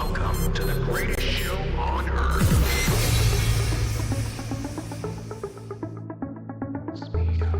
Welcome to the greatest show on earth. Speed up.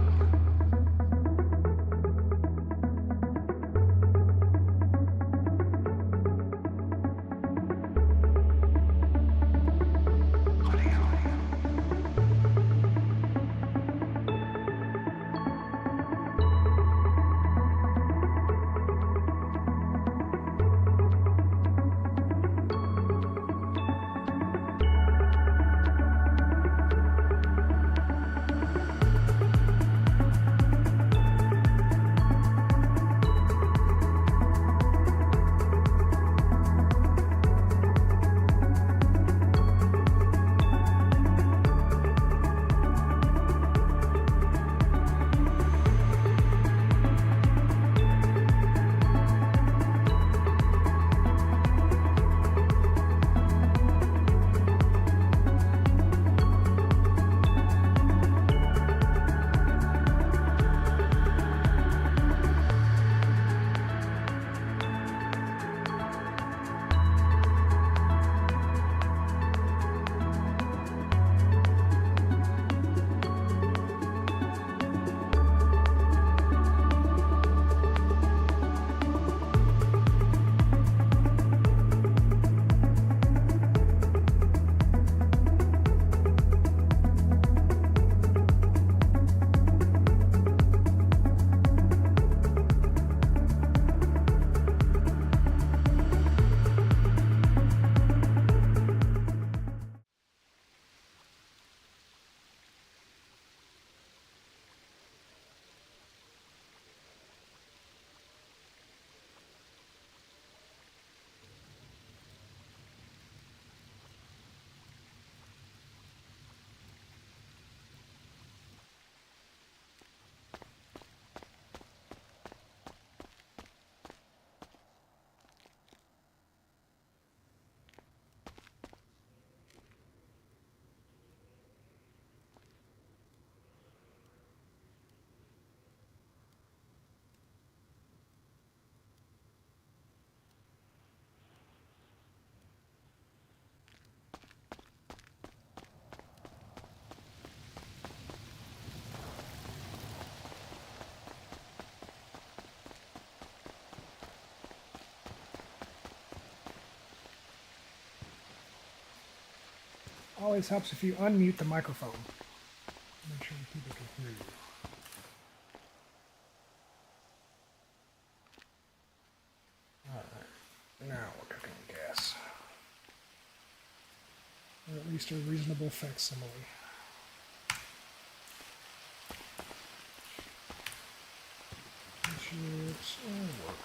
Always helps if you unmute the microphone. Make sure people can hear you. Alright, now we're cooking gas. Or at least a reasonable facsimile. T-shirts, oh, work.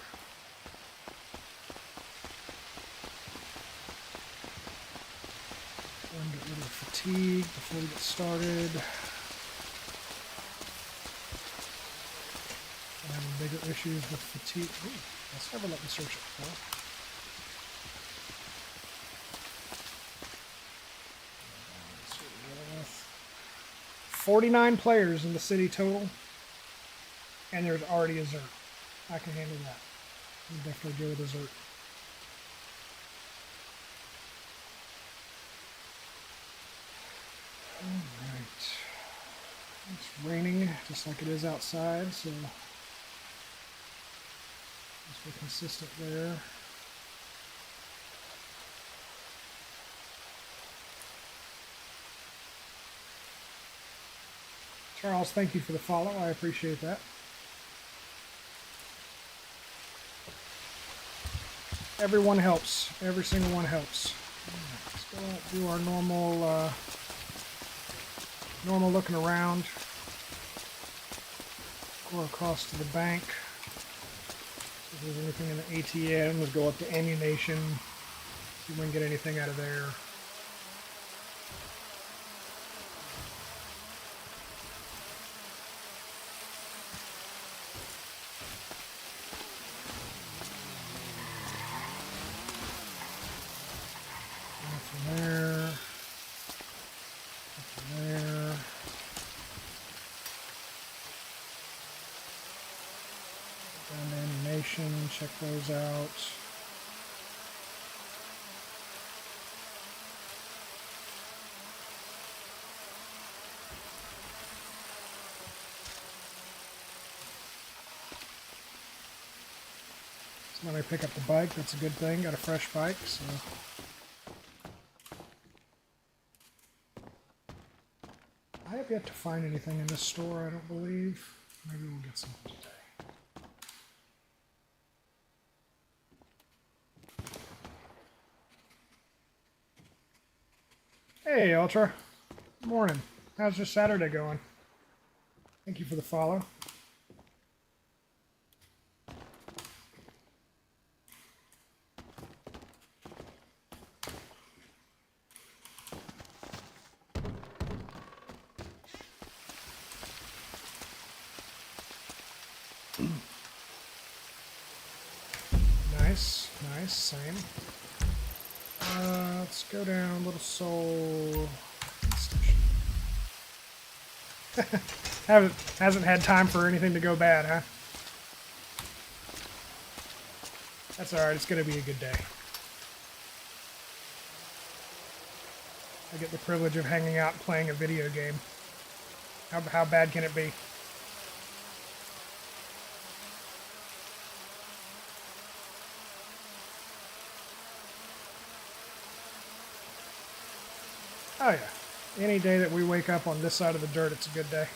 Get rid of fatigue before we get started. I'm having bigger issues with fatigue. Ooh, that's never let me search it before. 49 players in the city total, and there's already a Zert. I can handle that. I'll definitely deal with a Zert. Alright. It's raining just like it is outside, so just be consistent there. Charles, thank you for the follow. I appreciate that. Everyone helps. Every single one helps. Let's go out and do our normal normal looking around. Go across to the bank. See if there's anything in the ATM. Let's go up to ammunition. See if we can get anything out of there. Nothing there. Nothing there. Down to animation, check those out. When I pick up the bike, that's a good thing. Got a fresh bike, so. I have yet to find anything in this store, I don't believe. Maybe we'll get something today. Hey, Ultra. Morning. How's your Saturday going? Thank you for the follow. Nice, nice, same. Let's go down, Little Soul Station. Hasn't had time for anything to go bad, huh? That's alright, it's gonna be a good day. I get the privilege of hanging out and playing a video game. How bad can it be? Oh yeah. Any day that we wake up on this side of the dirt, it's a good day.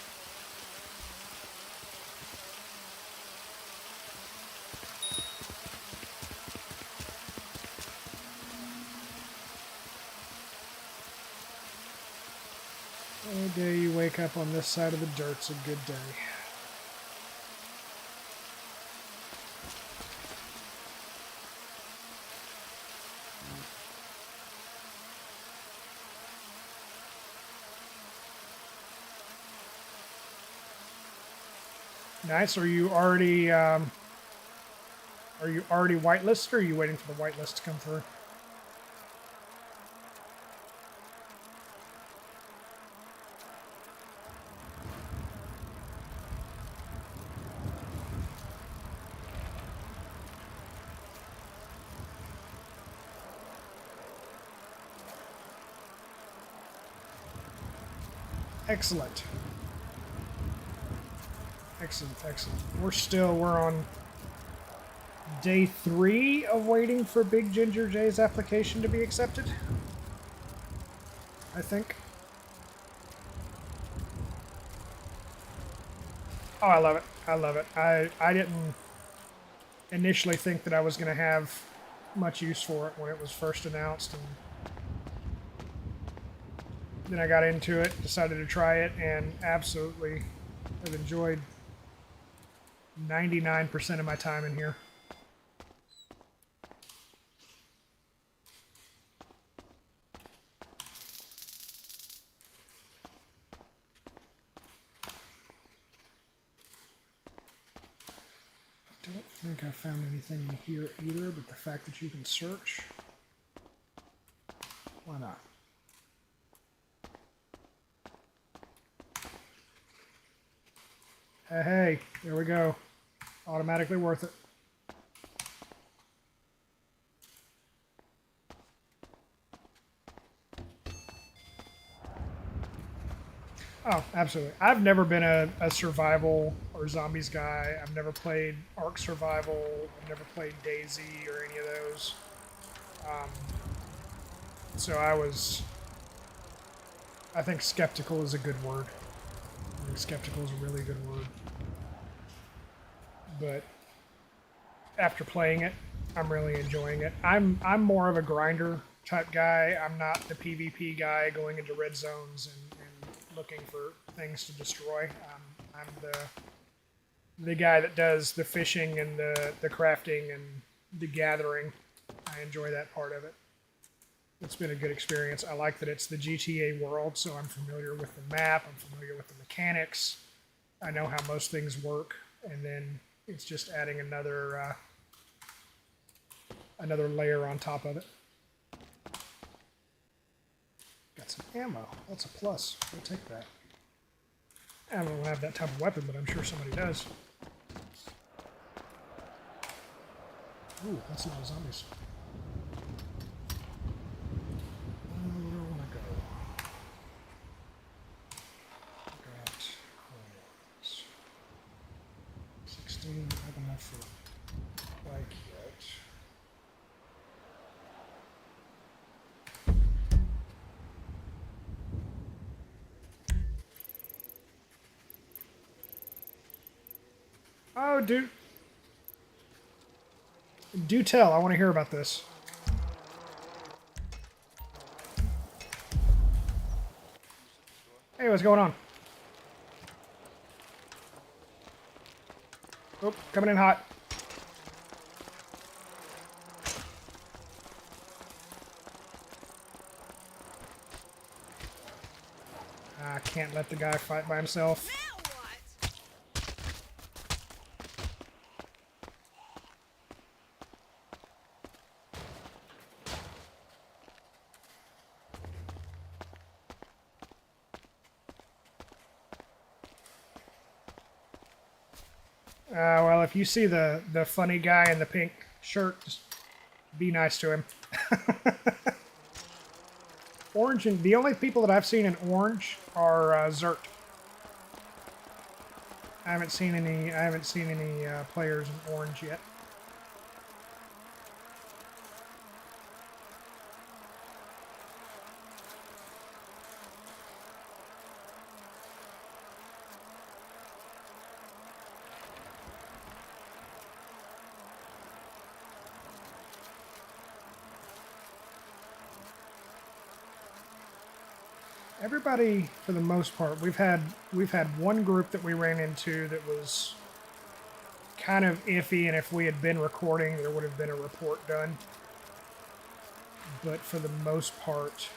Any day you wake up on this side of the dirt's a good day. Nice. Are you already whitelisted, or are you waiting for the whitelist to come through? Excellent. Excellent, excellent. We're on day 3 of waiting for Big Ginger J's application to be accepted. I think. Oh, I love it. I love it. I didn't initially think that I was going to have much use for it when it was first announced, and then I got into it, decided to try it, and absolutely have enjoyed 99% of my time in here. I don't think I found anything in here either, but the fact that you can search, why not? Hey, there we go. Automatically worth it. Oh, absolutely. I've never been a survival or zombies guy. I've never played Ark Survival. I've never played DayZ or any of those. So I think skeptical is a good word. I think skeptical is a really good word. But after playing it, I'm really enjoying it. I'm more of a grinder type guy. I'm not the PvP guy going into red zones and looking for things to destroy. I'm the guy that does the fishing and the crafting and the gathering. I enjoy that part of it. It's been a good experience. I like that it's the GTA world, so I'm familiar with the map. I'm familiar with the mechanics. I know how most things work, and then it's just adding another layer on top of it. Got some ammo. That's a plus. We'll take that. I don't have that type of weapon, but I'm sure somebody does. Ooh, that's not zombies. Where do I want to go? Got 16. I have enough for bike yet. Oh, do tell. I want to hear about this. Hey, what's going on? Oh, coming in hot. I can't let the guy fight by himself. Well, if you see the funny guy in the pink shirt, just be nice to him. Orange, and the only people that I've seen in orange are Zert. I haven't seen any. I haven't seen any players in orange yet. Everybody, for the most part, we've had one group that we ran into that was kind of iffy, and if we had been recording, there would have been a report done. But for the most part,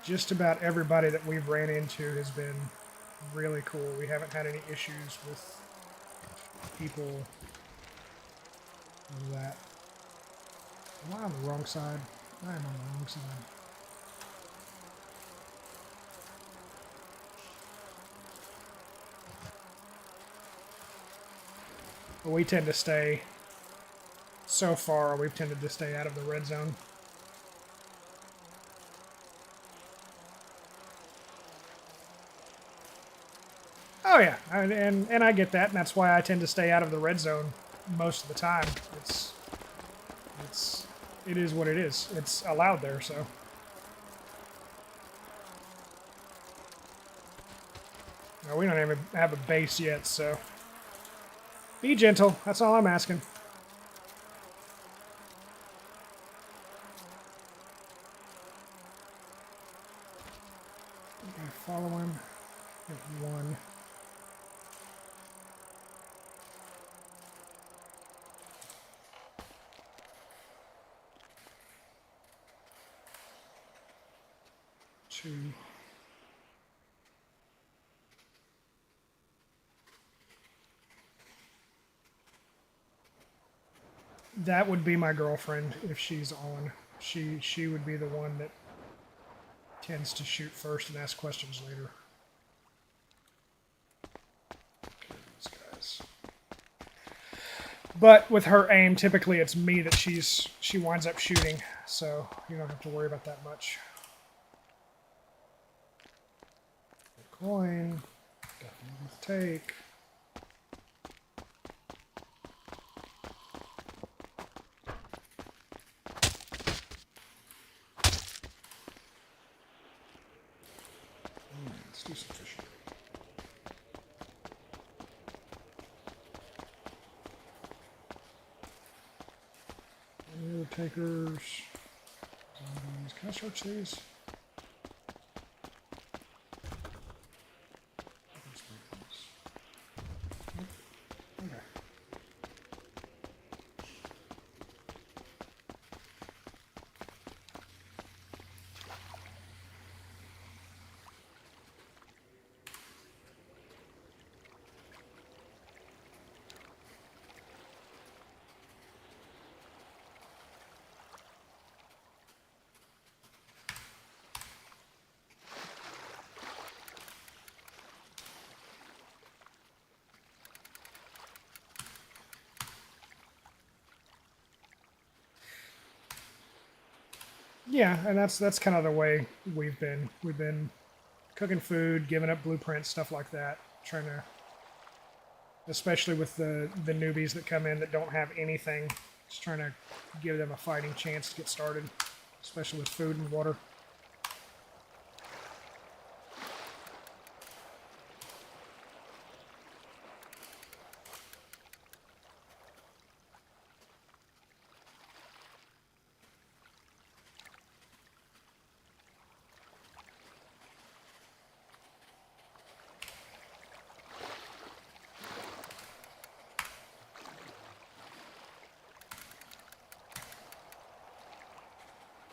just about everybody that we've ran into has been really cool. We haven't had any issues with people of that. Am I on the wrong side? I am on the wrong side. But we tend to stay, so far, we've tended to stay out of the red zone. Oh yeah, and I get that, and that's why I tend to stay out of the red zone most of the time. It is what it is. It's allowed there, so. No, we don't even have a base yet, so. Be gentle, that's all I'm asking. Okay, follow him. Hit one. Two. That would be my girlfriend if she's on. She would be the one that tends to shoot first and ask questions later. Okay, these guys. But with her aim, typically it's me that she winds up shooting, so you don't have to worry about that much. Coin, definitely take. Let's do some fishing. Any other takers? Zombies. Can I search these? Okay. Yeah, and that's kind of the way we've been cooking food, giving up blueprints, stuff like that, trying to, especially with the newbies that come in that don't have anything, just trying to give them a fighting chance to get started, especially with food and water.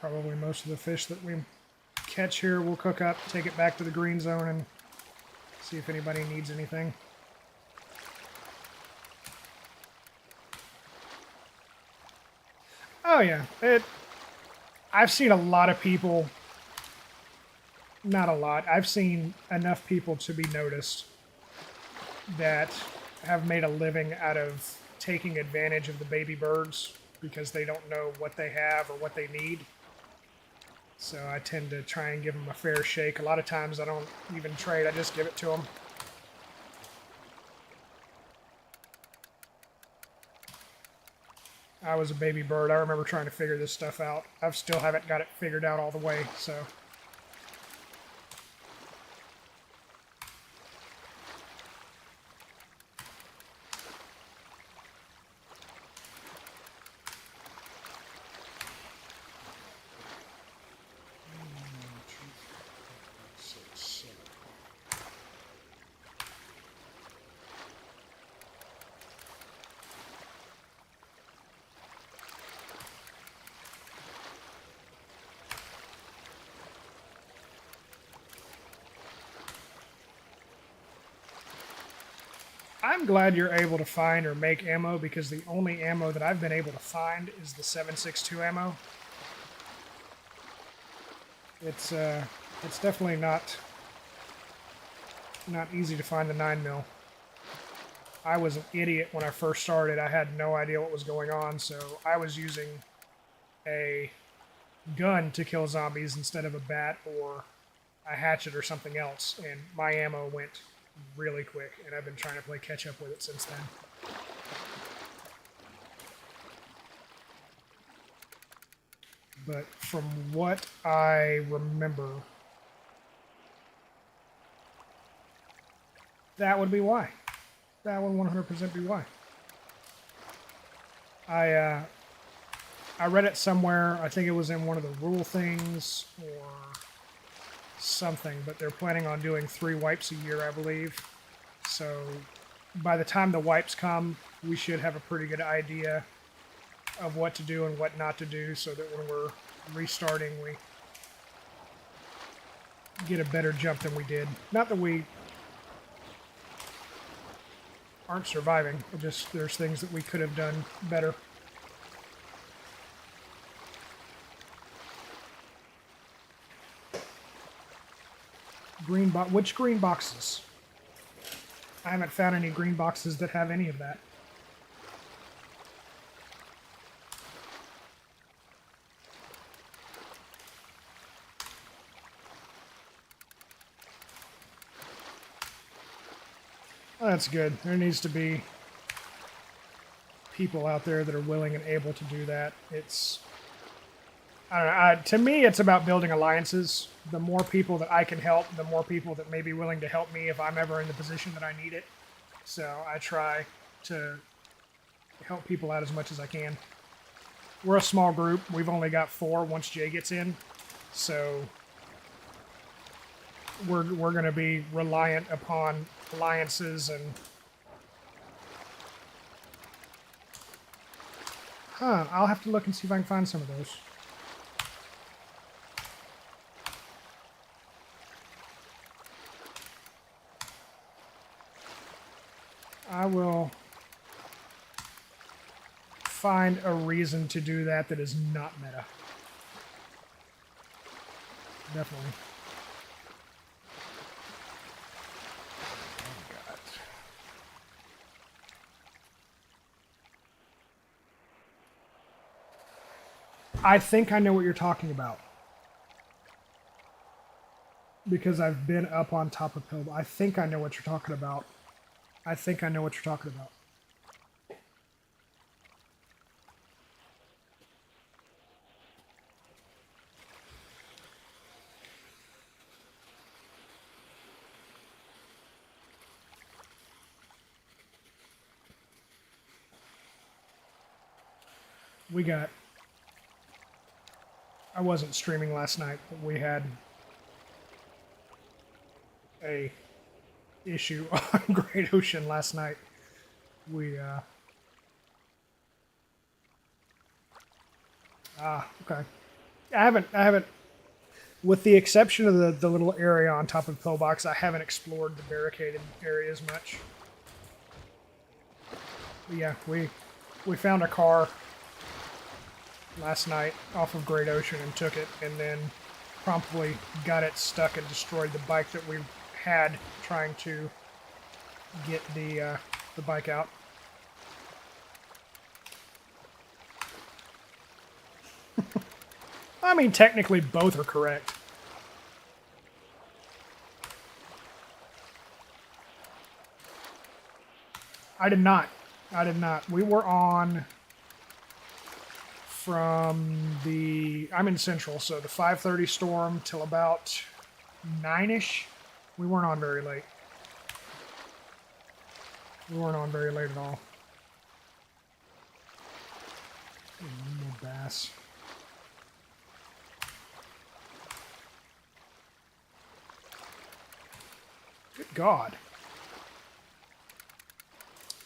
Probably most of the fish that we catch here we'll cook up, take it back to the green zone, and see if anybody needs anything. Oh yeah, I've seen a lot of people, not a lot, I've seen enough people to be noticed that have made a living out of taking advantage of the baby birds because they don't know what they have or what they need. So I tend to try and give them a fair shake. A lot of times I don't even trade, I just give it to them. I was a baby bird. I remember trying to figure this stuff out. I still haven't got it figured out all the way, so. I'm glad you're able to find or make ammo because the only ammo that I've been able to find is the 7.62 ammo. It's definitely not easy to find the 9mm. I was an idiot when I first started. I had no idea what was going on, so I was using a gun to kill zombies instead of a bat or a hatchet or something else, and my ammo went really quick, and I've been trying to play catch up with it since then. But from what I remember, that would be why. That would 100% be why. I read it somewhere. I think it was in one of the rule things or something, but they're planning on doing 3 wipes a year, I believe. So by the time the wipes come, we should have a pretty good idea of what to do and what not to do so that when we're restarting, we get a better jump than we did. Not that we aren't surviving, just there's things that we could have done better. Which green boxes? I haven't found any green boxes that have any of that. Oh, that's good. There needs to be people out there that are willing and able to do that. I don't know. To me, it's about building alliances. The more people that I can help, the more people that may be willing to help me if I'm ever in the position that I need it. So I try to help people out as much as I can. We're a small group. We've only got 4 once Jay gets in. So we're going to be reliant upon alliances and... I'll have to look and see if I can find some of those. I will find a reason to do that that is not meta. Definitely. Oh, God. I think I know what you're talking about. Because I've been up on top of Pill. I think I know what you're talking about. I think I know what you're talking about. We got... I wasn't streaming last night, but we had a issue on Great Ocean last night. We, okay. I haven't, with the exception of the little area on top of the pillbox, I haven't explored the barricaded areas much. But yeah, we found a car last night off of Great Ocean and took it, and then promptly got it stuck and destroyed the bike that we had trying to get the bike out. I mean, technically both are correct. I did not. I did not. We were on from the... I'm in Central, so the 5:30 storm till about 9-ish. We weren't on very late. We weren't on very late at all. One more bass. Good God.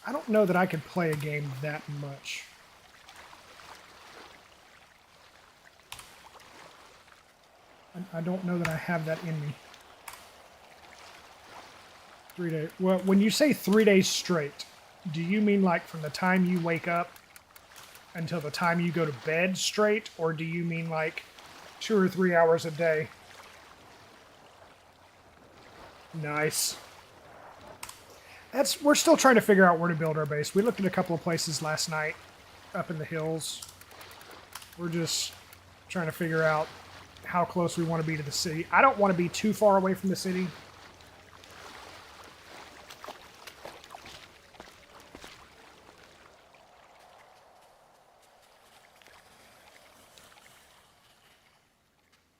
I don't know that I could play a game that much. I don't know that I have that in me. 3 days. Well, when you say 3 days straight, do you mean like from the time you wake up until the time you go to bed straight? Or do you mean like 2 or 3 hours a day? Nice. We're still trying to figure out where to build our base. We looked at a couple of places last night up in the hills. We're just trying to figure out how close we want to be to the city. I don't want to be too far away from the city.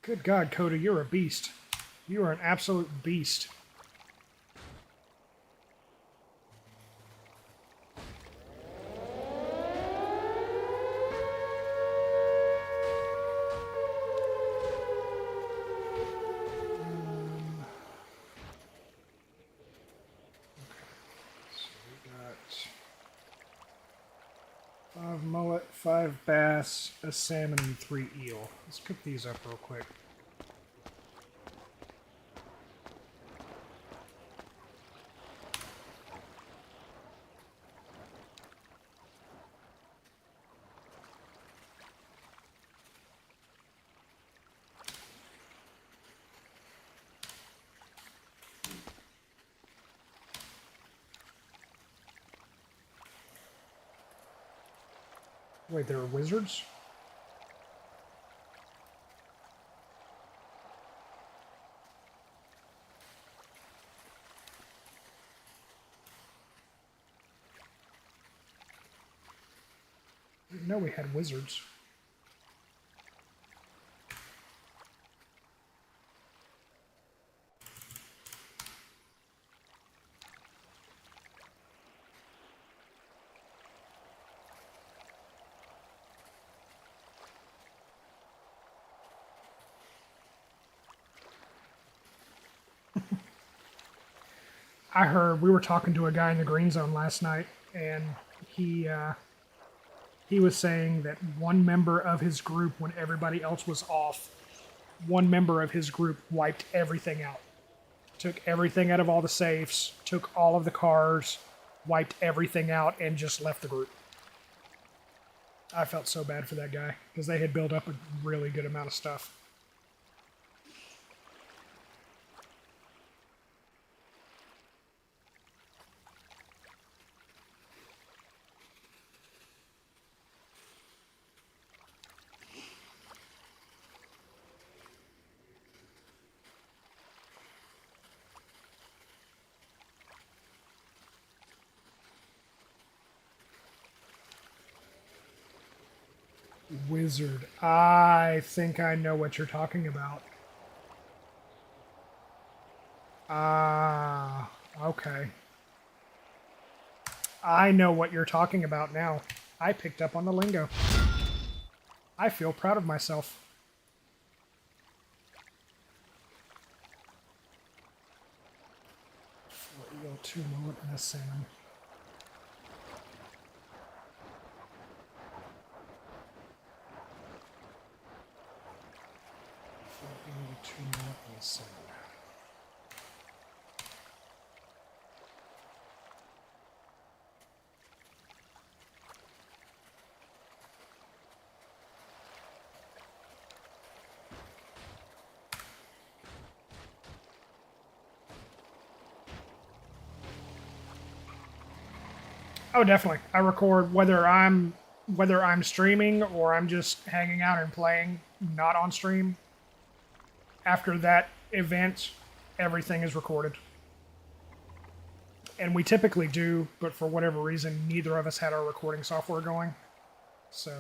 Good God, Coda, you're a beast. You are an absolute beast. Five mullet, 5 bass, a salmon, and 3 eel. Let's cook these up real quick. Wait, there are wizards? I didn't know we had wizards. I heard we were talking to a guy in the green zone last night, and he was saying that one member of his group, when everybody else was off, one member of his group wiped everything out. Took everything out of all the safes, took all of the cars, wiped everything out, and just left the group. I felt so bad for that guy, because they had built up a really good amount of stuff. Wizard. I think I know what you're talking about. Ah, okay. I know what you're talking about now. I picked up on the lingo. I feel proud of myself. Eel, 2 mullet, and a salmon. listen. Oh, definitely. I record whether I'm streaming or I'm just hanging out and playing, not on stream. After that event, everything is recorded. And we typically do, but for whatever reason, neither of us had our recording software going. So,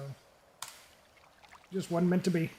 just wasn't meant to be.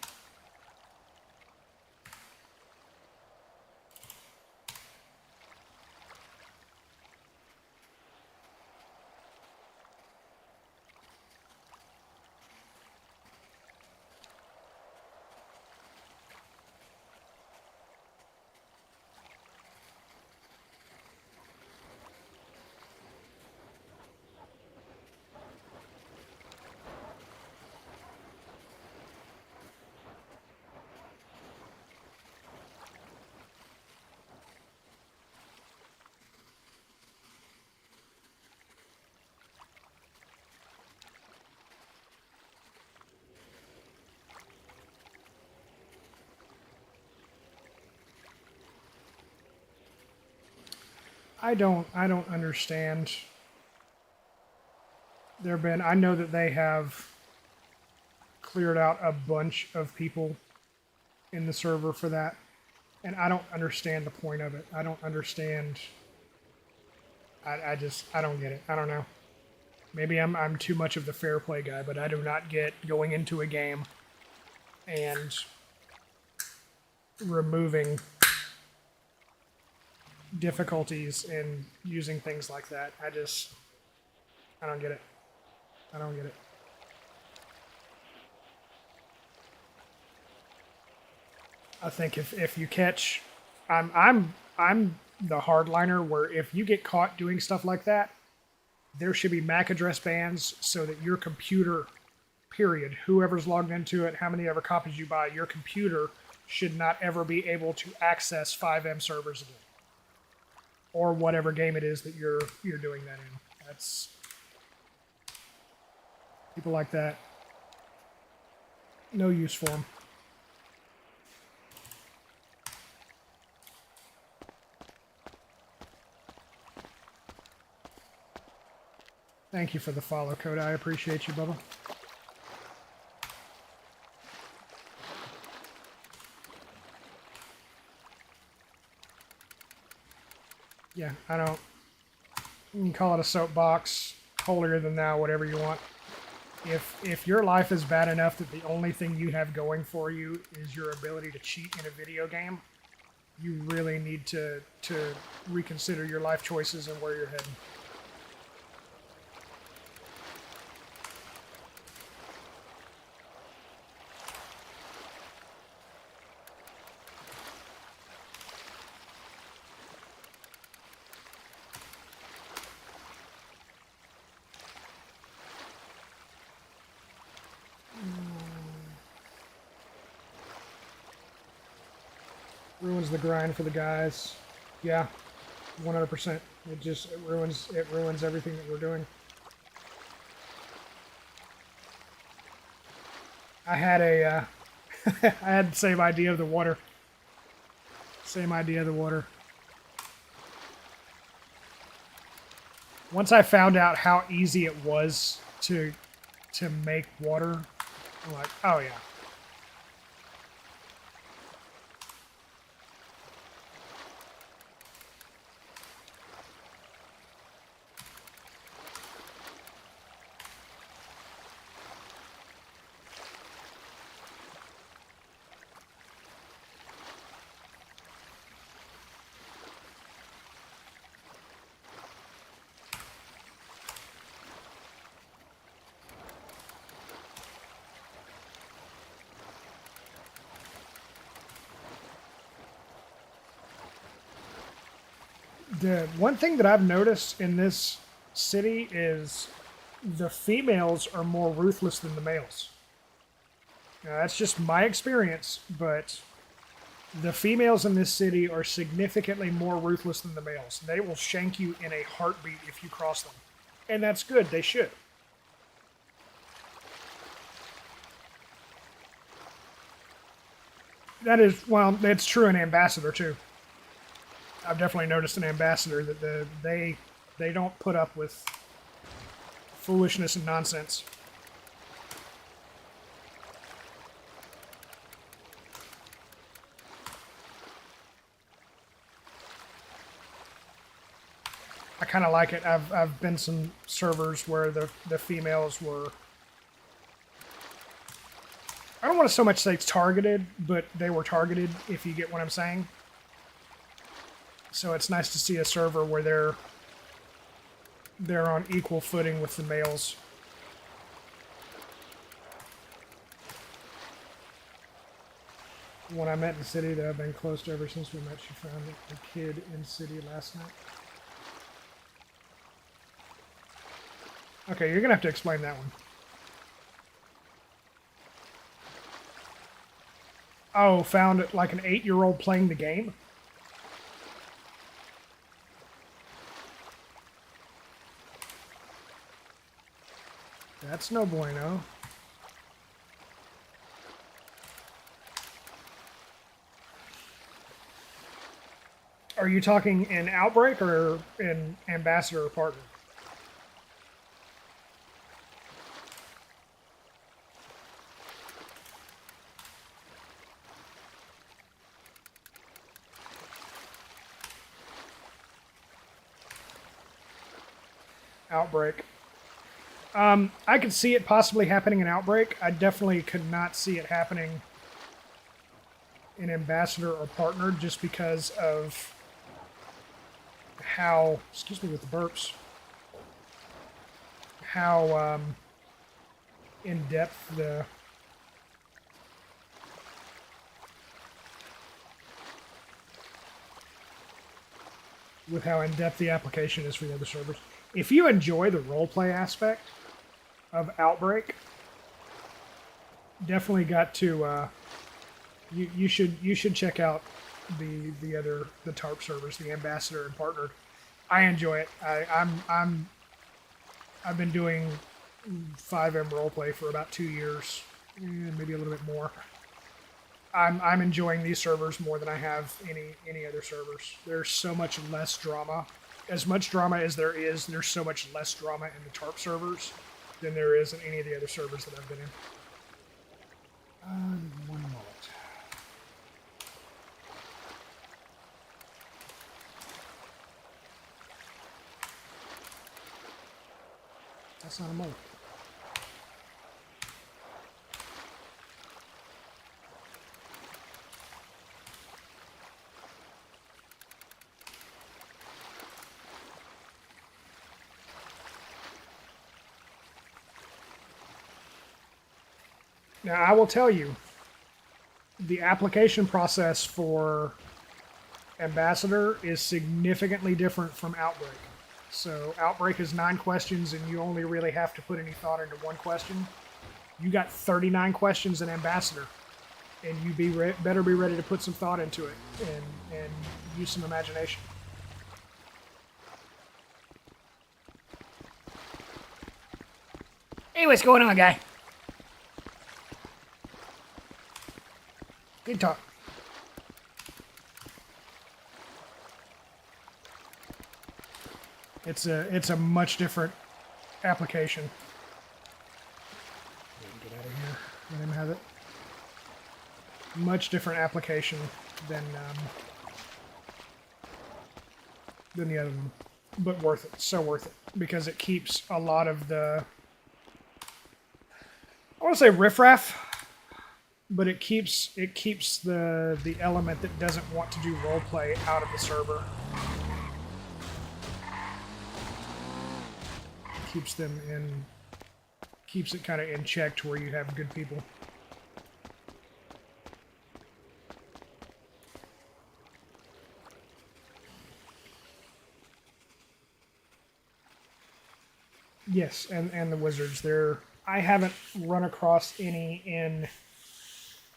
I don't understand. I know that they have cleared out a bunch of people in the server for that, and I don't understand the point of it. I don't understand. I don't get it. I don't know. Maybe I'm too much of the fair play guy, but I do not get going into a game and removing difficulties in using things like that. I don't get it. I don't get it. I think if you catch, I'm the hardliner where if you get caught doing stuff like that, there should be MAC address bans so that your computer, period, whoever's logged into it, how many ever copies you buy, your computer should not ever be able to access 5M servers again, or whatever game it is that you're doing that in. That's people like that. No use for them. Thank you for the follow, Coda. I appreciate you, Bubba. Yeah, I don't... You can call it a soapbox, holier than thou, whatever you want. If your life is bad enough that the only thing you have going for you is your ability to cheat in a video game, you really need to reconsider your life choices and where you're heading. Ruins the grind for the guys. Yeah, 100%. It ruins everything that we're doing. I had a I had the same idea of the water. Same idea of the water. Once I found out how easy it was to make water, I'm like, oh yeah. The one thing that I've noticed in this city is the females are more ruthless than the males. Now, that's just my experience, but The females in this city are significantly more ruthless than the males. They will shank you in a heartbeat if you cross them. And that's good. They should. That is, well, that's true in Ambassador, too. I've definitely noticed in Ambassador that they don't put up with foolishness and nonsense. I kind of like it. I've been some servers where the females were, I don't want to so much say targeted, but they were targeted, if you get what I'm saying. So it's nice to see a server where they're on equal footing with the males. When I met in the city that I've been close to ever since we met, she found a kid in city last night. Okay, you're gonna have to explain that one. Oh, found like an 8-year-old playing the game? That's no bueno. Are you talking in Outbreak or in Ambassador or Partner? Outbreak. I could see it possibly happening in Outbreak. I definitely could not see it happening in Ambassador or Partner just because of how, excuse me with the burps, how in-depth the application is for the other servers. If you enjoy the roleplay aspect of Outbreak, definitely got to you should check out the TARP servers, the Ambassador and Partnered. I enjoy it. I've been doing 5M roleplay for about 2 years, maybe a little bit more. I'm enjoying these servers more than I have any other servers. There's so much less drama. As much drama as there's so much less drama in the TARP servers than there is in any of the other servers that I've been in. One moment. That's not a moment. Now, I will tell you, the application process for Ambassador is significantly different from Outbreak. So Outbreak is 9 questions, and you only really have to put any thought into one question. You got 39 questions in Ambassador, and you better be ready to put some thought into it and use some imagination. Hey, what's going on, guy? Good talk. It's a much different application. Get out of here. Let him have it. Much different application than the other one, but worth it. So worth it because it keeps a lot of the, I want to say riffraff, but it keeps the element that doesn't want to do roleplay out of the server. Keeps it kind of in check to where you have good people. Yes, and the wizards. I haven't run across any in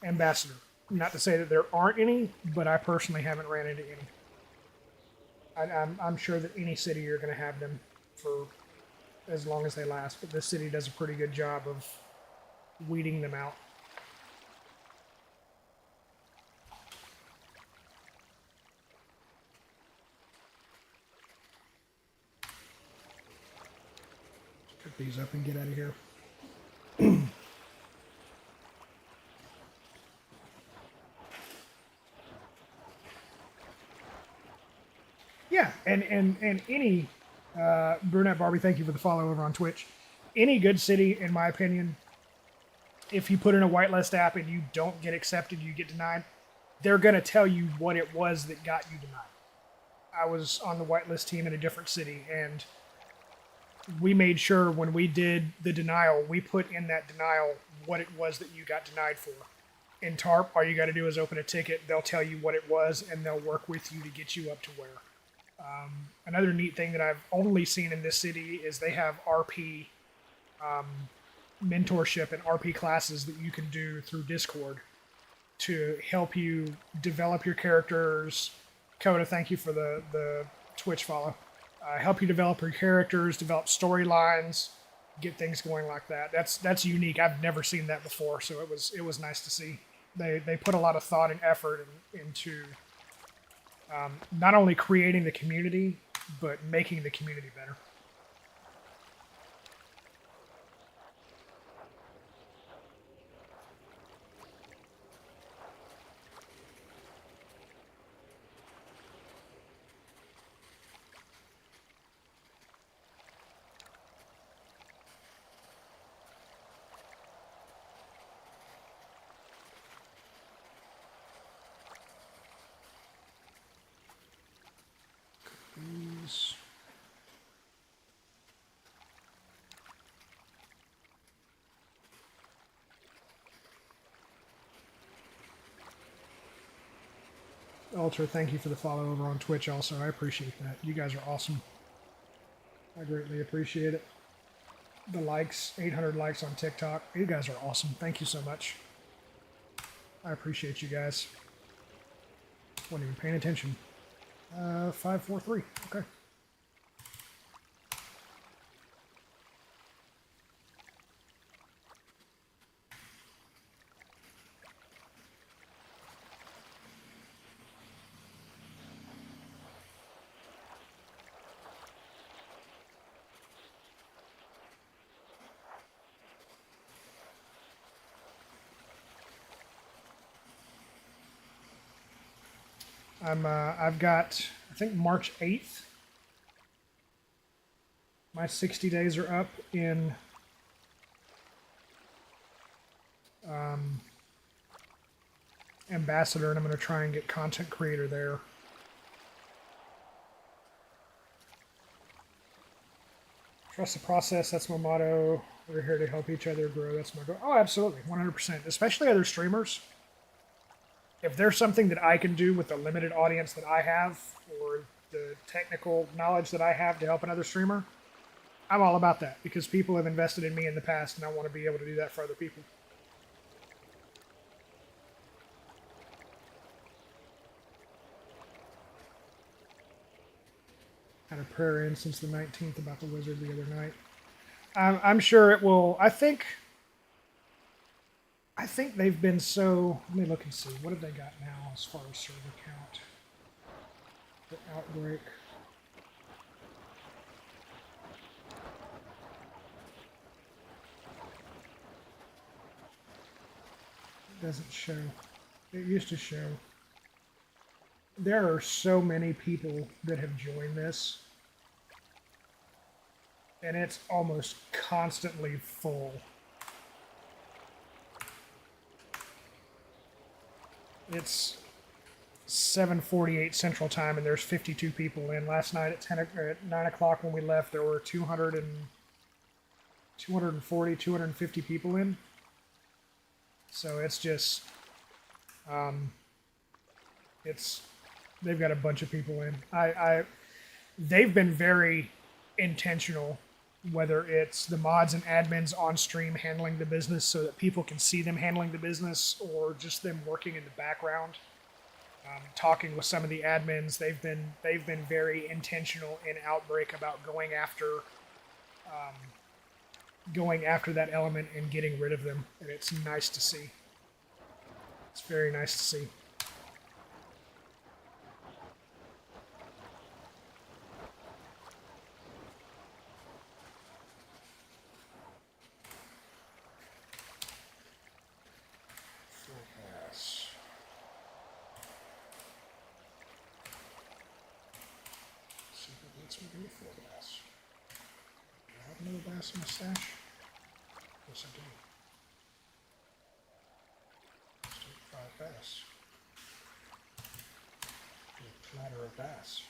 Ambassador. Not to say that there aren't any, but I personally haven't ran into any. I'm sure that any city you're going to have them for as long as they last, but this city does a pretty good job of weeding them out. Pick these up and get out of here. Yeah, and any Brunette Barbie, thank you for the follow over on Twitch. Any good city, in my opinion, if you put in a whitelist app and you don't get accepted, you get denied, they're going to tell you what it was that got you denied. I was on the whitelist team in a different city, and we made sure when we did the denial, we put in that denial what it was that you got denied for. In TARP, all you got to do is open a ticket, they'll tell you what it was, and they'll work with you to get you up to where. Another neat thing that I've only seen in this city is they have RP mentorship and RP classes that you can do through Discord to help you develop your characters. Coda, thank you for the Twitch follow. Help you develop your characters, develop storylines, get things going like that. That's unique. I've never seen that before, so it was nice to see. They put a lot of thought and effort into not only creating the community, but making the community better. These. Ultra, thank you for the follow over on Twitch also. I appreciate that. You guys are awesome. I greatly appreciate it. The likes, 800 likes on TikTok. You guys are awesome. Thank you so much. I appreciate you guys. Wasn't even paying attention. 543. Okay. I've got, I think March 8th. My 60 days are up in Ambassador, and I'm going to try and get content creator there. Trust the process, that's my motto. We're here to help each other grow, that's my goal. Oh, absolutely, 100%. Especially other streamers. If there's something that I can do with the limited audience that I have, or the technical knowledge that I have to help another streamer, I'm all about that, because people have invested in me in the past, and I want to be able to do that for other people. Had a prayer in since the 19th about the wizard the other night. I'm sure it will. I think they've been so. Let me look and see. What have they got now as far as server count? The Outbreak. It doesn't show. It used to show. There are so many people that have joined this, and it's almost constantly full. It's 7:48 Central Time, and there's 52 people in. Last night at 9 o'clock when we left, there were 240, 250 people in. So it's just, they've got a bunch of people in. They've been very intentional whether it's the mods and admins on stream handling the business so that people can see them handling the business, or just them working in the background. Talking with some of the admins, they've been very intentional in Outbreak about going after that element and getting rid of them, and it's nice to see. It's very nice to see. Bass in my stash? Yes, I do. Let's take 5 bass. A platter of bass.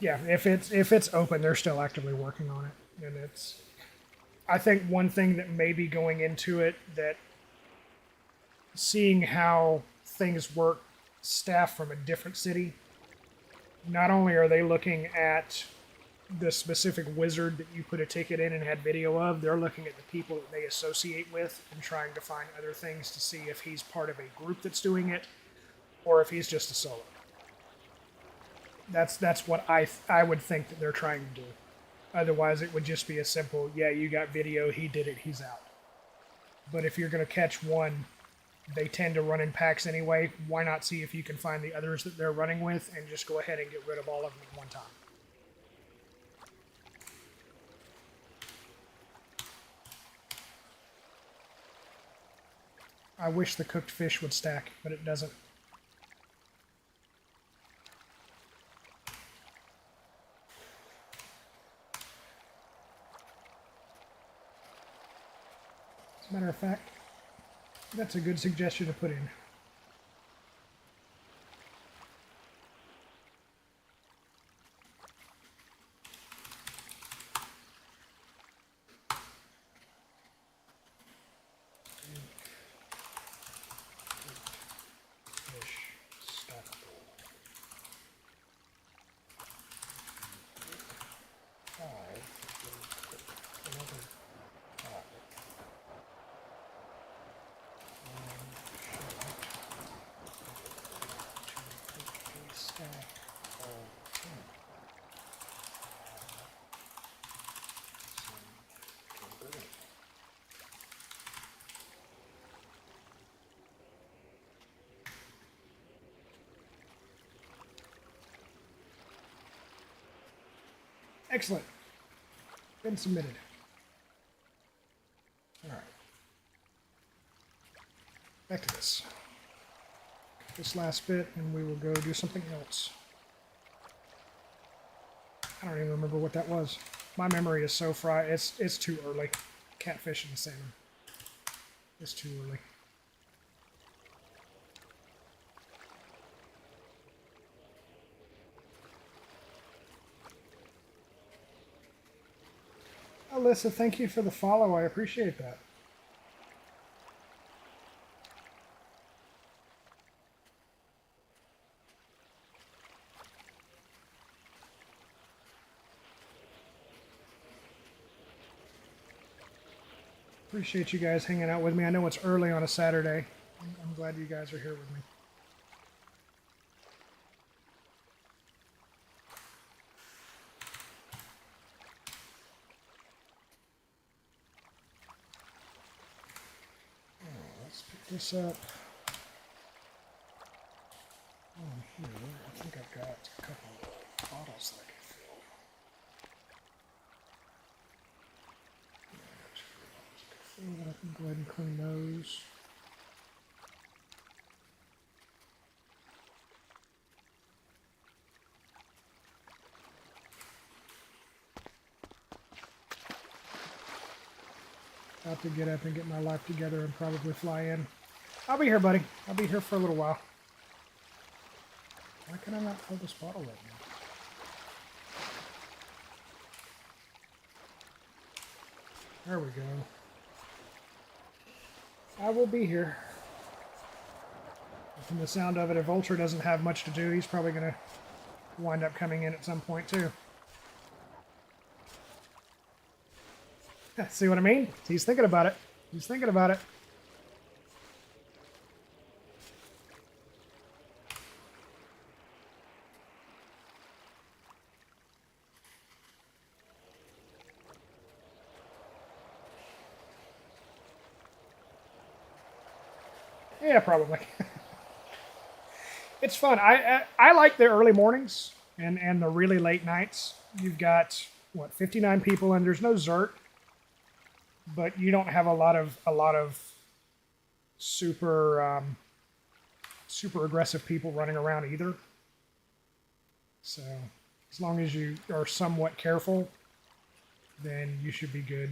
Yeah, if it's open, they're still actively working on it, and it's. I think one thing that may be going into it, that seeing how things work, staff from a different city, not only are they looking at the specific wizard that you put a ticket in and had video of, they're looking at the people that they associate with and trying to find other things to see if he's part of a group that's doing it or if he's just a solo. That's what I would think that they're trying to do. Otherwise, it would just be a simple, yeah, you got video, he did it, he's out. But if you're going to catch one, they tend to run in packs anyway. Why not see if you can find the others that they're running with and just go ahead and get rid of all of them at one time? I wish the cooked fish would stack, but it doesn't. As a matter of fact, that's a good suggestion to put in. Fish stackable. 5. Another 5. Stack of 10. Excellent. Been submitted. All right. Back to this. This last bit, and we will go do something else. I don't even remember what that was. My memory is so fried. It's too early. Catfish and salmon. It's too early. Alyssa, thank you for the follow. I appreciate that. Appreciate you guys hanging out with me. I know it's early on a Saturday. I'm glad you guys are here with me. Let's pick this up. Oh, here, I think I've got a couple of bottles that I can fill. I can go ahead and clean those. About to get up and get my life together and probably fly in. I'll be here, buddy. I'll be here for a little while. Why can I not fill this bottle right now? There we go. I will be here. From the sound of it, if Vulture doesn't have much to do, he's probably going to wind up coming in at some point, too. See what I mean? He's thinking about it. He's thinking about it. Yeah, probably. It's fun. I like the early mornings and the really late nights. You've got what 59 people and there's no Zert, but you don't have a lot of super super aggressive people running around either. So as long as you are somewhat careful, then you should be good.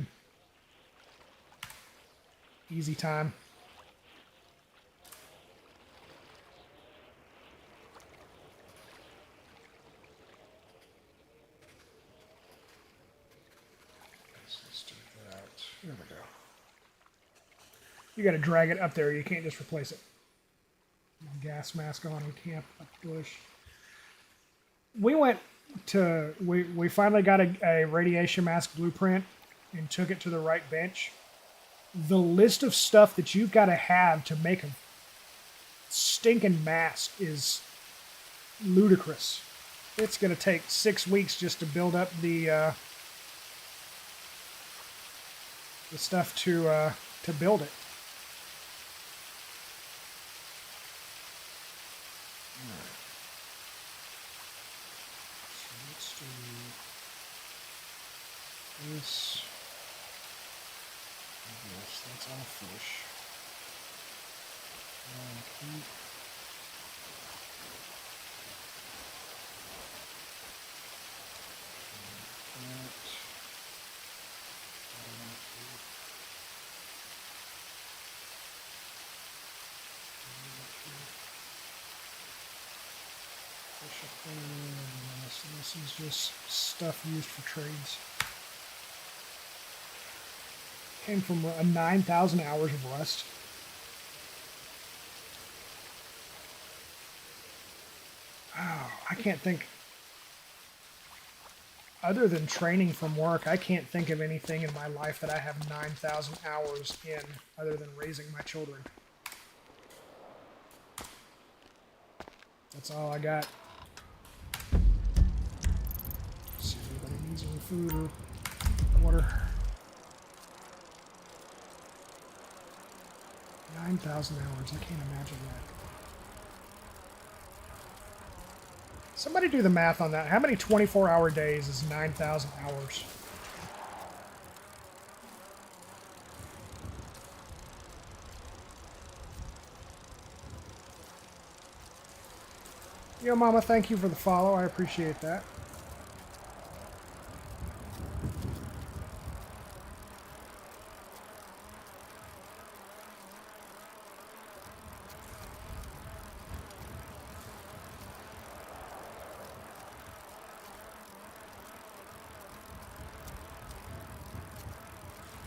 Easy time. Let's do that. There we go. You got to drag it up there. You can't just replace it. Gas mask on. We camp up bush. We finally got a radiation mask blueprint and took it to the right bench. The list of stuff that you've got to have to make a stinking mask is ludicrous. It's going to take 6 weeks just to build up the stuff to build it. This, yes, that's all fish. And eat. This is just stuff used for trades. Came from 9,000 hours of rust. Oh, I can't think. Other than training from work, I can't think of anything in my life that I have 9,000 hours in other than raising my children. That's all I got. Let's see if anybody needs any food or water. 9,000 hours. I can't imagine that. Somebody do the math on that. How many 24-hour days is 9,000 hours? Yo, Mama, thank you for the follow. I appreciate that.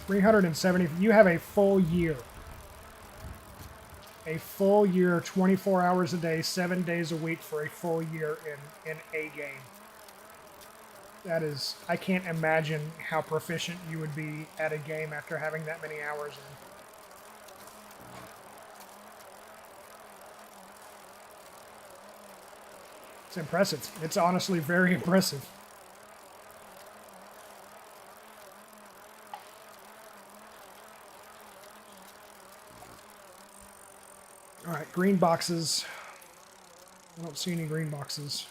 $370. You have a full year. A full year, 24 hours a day, 7 days a week for a full year in a game. That is, I can't imagine how proficient you would be at a game after having that many hours in. It's impressive. It's honestly very impressive. All right, green boxes. I don't see any green boxes.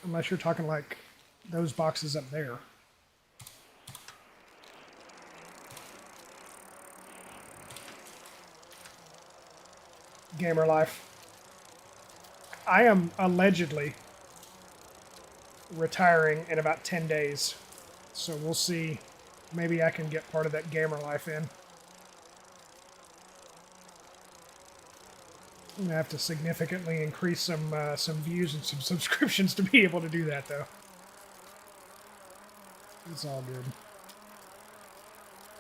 Unless you're talking like those boxes up there. Gamer life. I am allegedly retiring in about 10 days. So we'll see. Maybe I can get part of that gamer life in. I'm gonna have to significantly increase some views and some subscriptions to be able to do that, though. It's all good.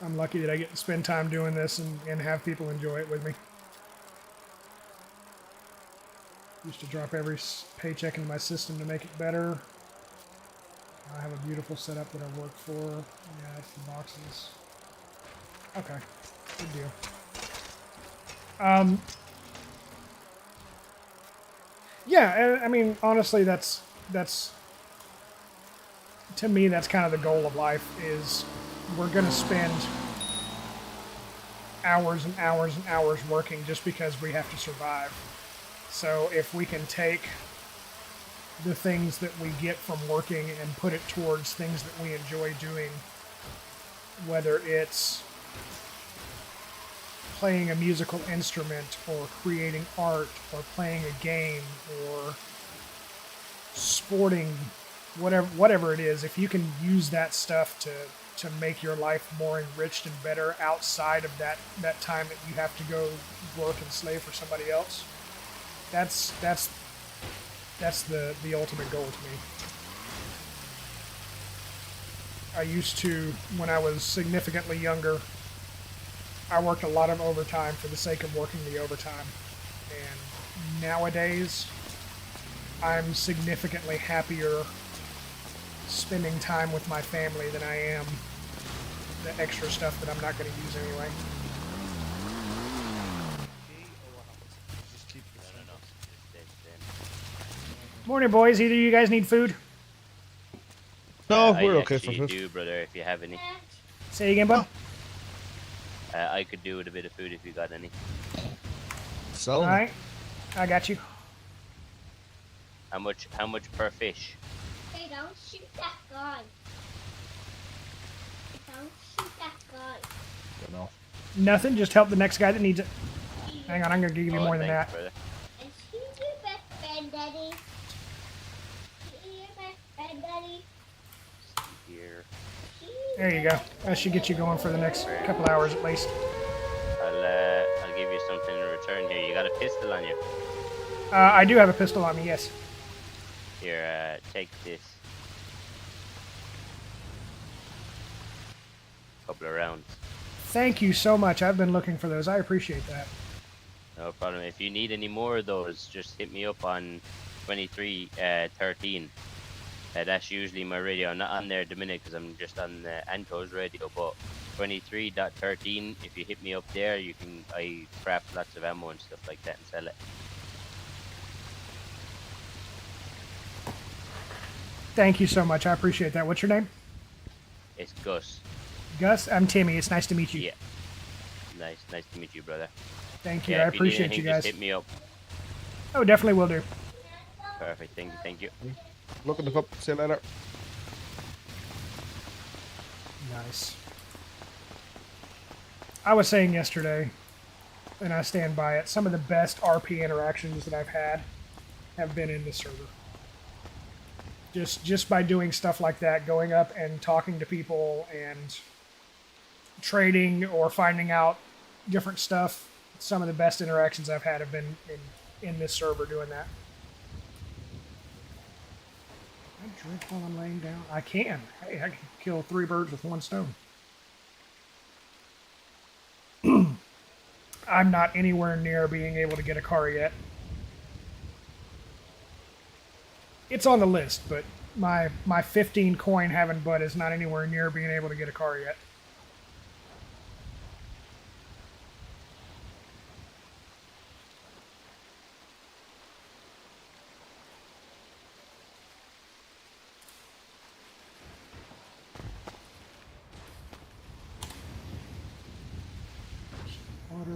I'm lucky that I get to spend time doing this and have people enjoy it with me. Used to drop every paycheck into my system to make it better. I have a beautiful setup that I work for. Yeah, that's the boxes. Okay, good deal. Yeah, I mean, honestly, that's to me, that's kind of the goal of life. Is we're gonna spend hours and hours and hours working just because we have to survive. So if we can take the things that we get from working and put it towards things that we enjoy doing, whether it's playing a musical instrument or creating art or playing a game or sporting, whatever it is, if you can use that stuff to make your life more enriched and better outside of that time that you have to go work and slave for somebody else, that's the ultimate goal to me. I used to, when I was significantly younger, I worked a lot of overtime for the sake of working the overtime. And nowadays, I'm significantly happier spending time with my family than I am the extra stuff that I'm not going to use anyway. Morning, boys. Either of you guys need food? No, we're I okay for actually food. do, brother, if you have any. Say again, bud. I could do with a bit of food if you got any. So, All right, I got you. How much per fish? Hey, don't shoot that gun. Don't shoot that gun. don't know. Nothing. Just help the next guy that needs it. Hang on, I'm gonna give you more than thanks, that. brother. And she's your best friend, Daddy. She's your best friend, Daddy. Here. There you go. That should get you going for the next couple hours at least. I'll give you something in return here. You got a pistol on you. I do have a pistol on me. Yes. Here, take this. Couple of rounds. Thank you so much. I've been looking for those. I appreciate that. No problem. If you need any more of those, just hit me up on 2313. That's usually my radio. I'm not on there at the minute because I'm just on Anto's radio, but 23.13, if you hit me up there, I craft lots of ammo and stuff like that and sell it. Thank you so much. I appreciate that. What's your name? It's Gus. Gus. I'm Timmy. It's nice to meet you. Yeah. Nice to meet you, brother. Thank you. Yeah, I if need appreciate anything, you guys. Just hit me up. Oh, definitely will do. Perfect. Thank you. Look at the cup. See you later. Nice. I was saying yesterday, and I stand by it, some of the best RP interactions that I've had have been in the server. Just by doing stuff like that, going up and talking to people and trading or finding out different stuff. Some of the best interactions I've had have been in this server doing that. Can I drink while I'm laying down? I can. Hey, I can kill 3 birds with 1 stone. I'm not anywhere near being able to get a car yet. It's on the list, but my 15 coin having butt is not anywhere near being able to get a car yet. Water.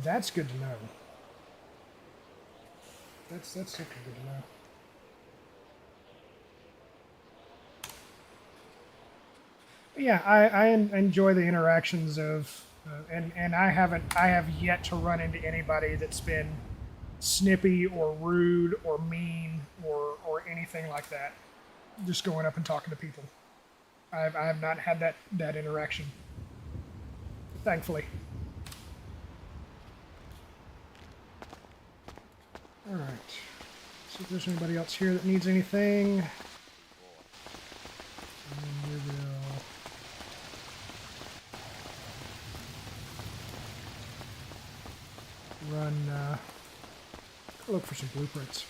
That's good to know. That's something good to know. Yeah, I enjoy the interactions of, and I have yet to run into anybody that's been snippy or rude or mean or anything like that. Just going up and talking to people. I have not had that interaction. Thankfully. All right. See if there's anybody else here that needs anything. And then we will run, look for some blueprints.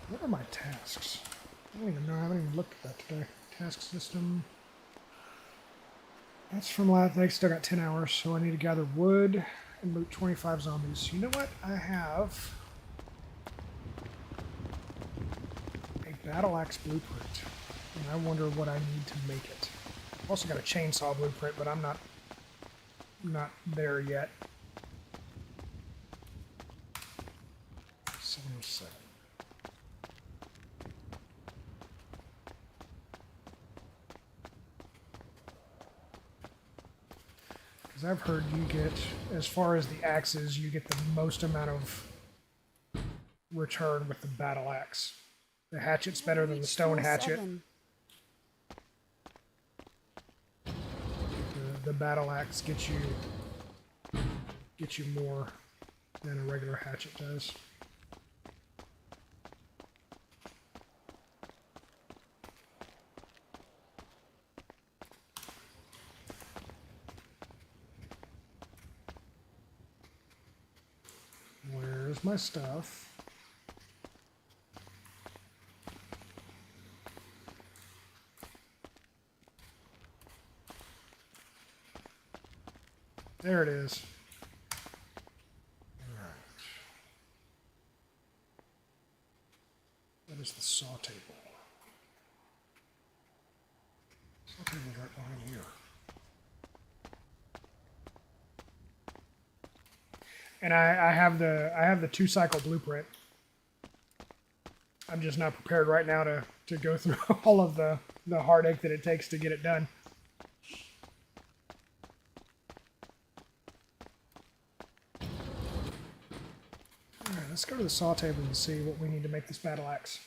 What are my tasks? I don't even know. I haven't even looked at that today. Task system. That's from last night. Still got 10 hours, so I need to gather wood and loot 25 zombies. You know what? I have a battle axe blueprint, and I wonder what I need to make it. I've also got a chainsaw blueprint, but I'm not there yet. 707. Because I've heard you get, as far as the axes, you get the most amount of return with the battle axe. The hatchet's better than the stone hatchet. The battle axe gets you more than a regular hatchet does. Where's my stuff? There it is. All right. That is the saw table. Saw table's right behind here. And I have the 2-cycle blueprint. I'm just not prepared right now to go through all of the heartache that it takes to get it done. Alright, let's go to the saw table and see what we need to make this battle axe.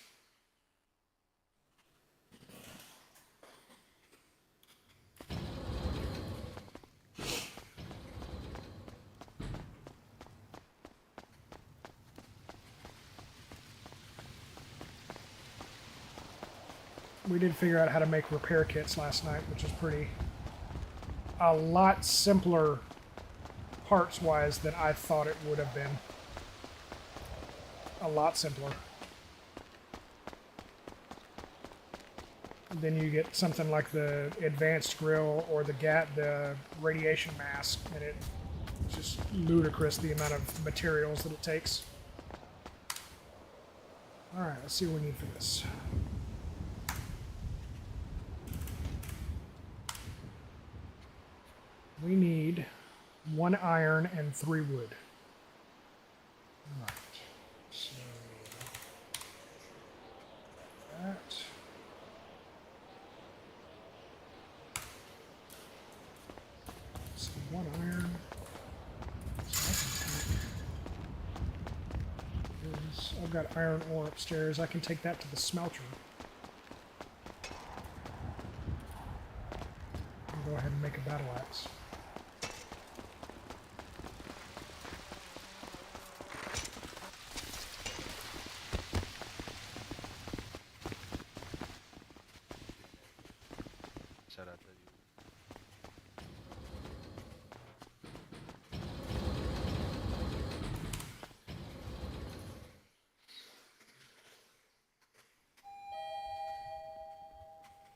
We did figure out how to make repair kits last night, which is a lot simpler parts-wise than I thought it would have been. A lot simpler. And then you get something like the advanced grill or the radiation mask, and it's just ludicrous the amount of materials that it takes. Alright, let's see what we need for this. We need 1 iron and 3 wood. All right. So that. So 1 iron. So I can take I've got iron ore upstairs. I can take that to the smelter. I'll go ahead and make a battle axe.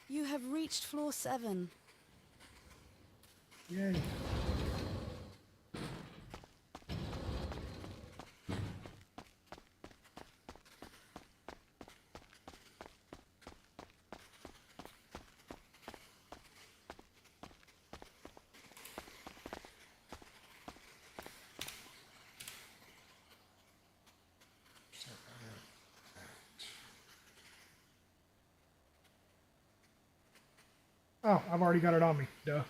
You have reached floor 7. Yay. Oh, I've already got it on me. Duh.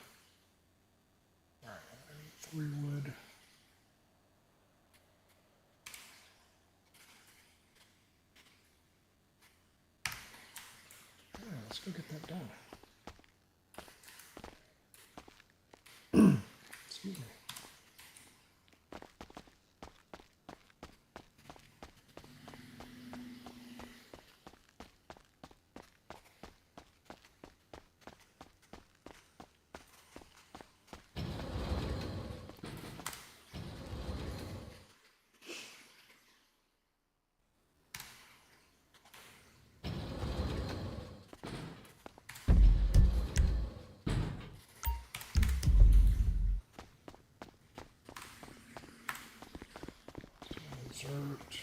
Alright, I need 3 wood. Yeah, let's go get that done. Desert.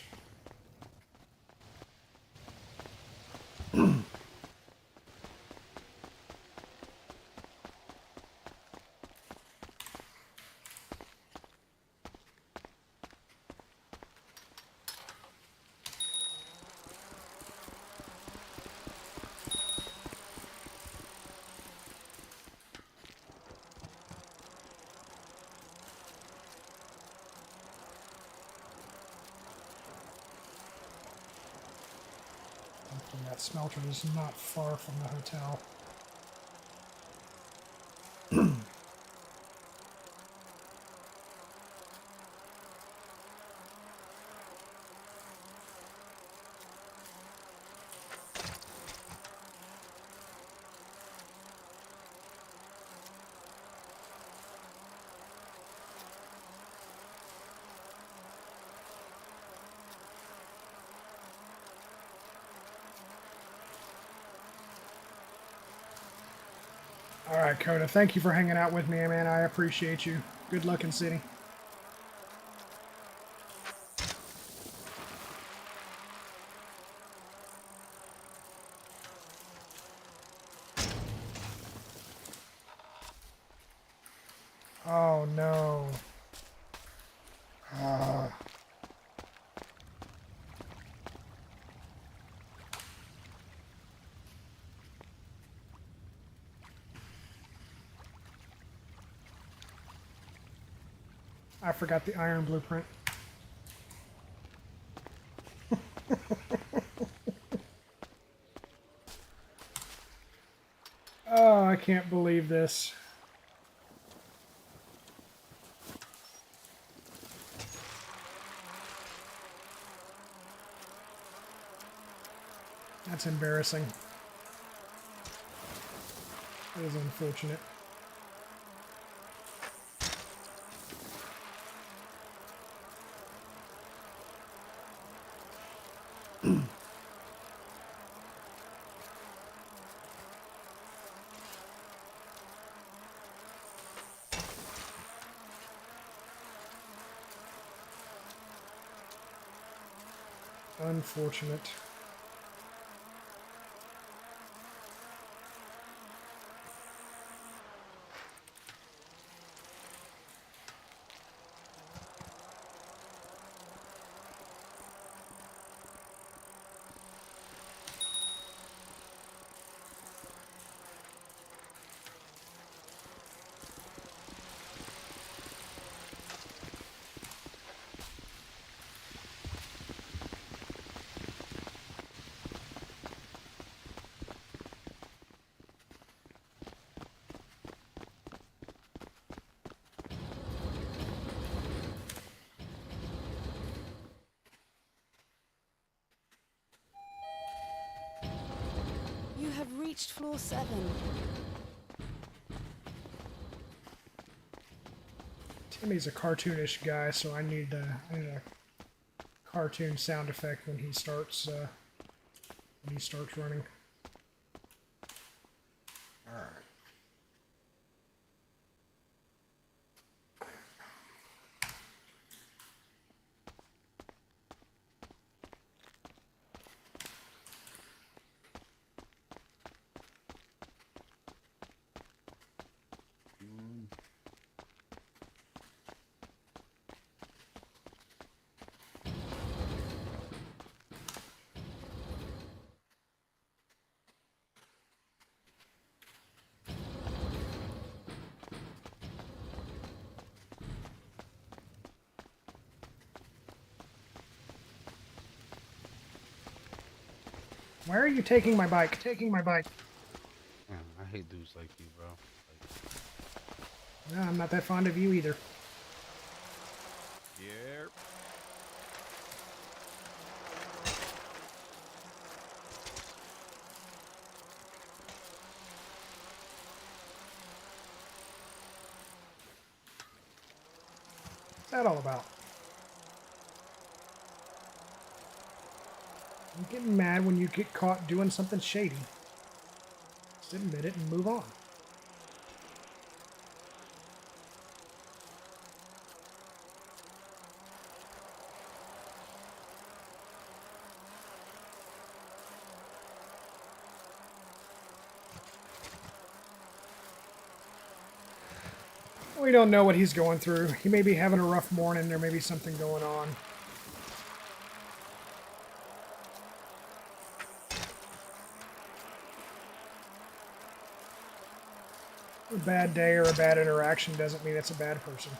And that smelter is not far from the hotel. All right, Coda, thank you for hanging out with me, man. I appreciate you. Good luck in City. Oh, no. Ah. I forgot the iron blueprint. Oh, I can't believe this. That's embarrassing. That is unfortunate. Unfortunate. You have reached floor 7. Timmy's a cartoonish guy, so I need a cartoon sound effect when he starts running. All right. Why are you taking my bike? Taking my bike. Man, I hate dudes like you, bro. No, I'm not that fond of you either. Yeah. What's that all about? I'm getting mad when you get caught doing something shady. Just admit it and move on. We don't know what he's going through. He may be having a rough morning. There may be something going on. A bad day or a bad interaction doesn't mean it's a bad person.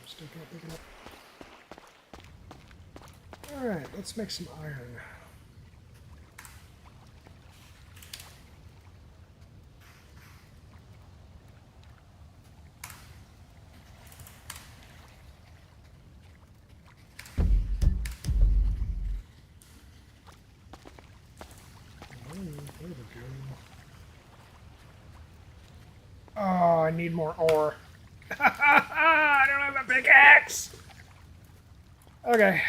Still can't pick it up. Alright, let's make some iron. Oh, there we go. Oh, I need more ore. I don't have a pickaxe! Okay.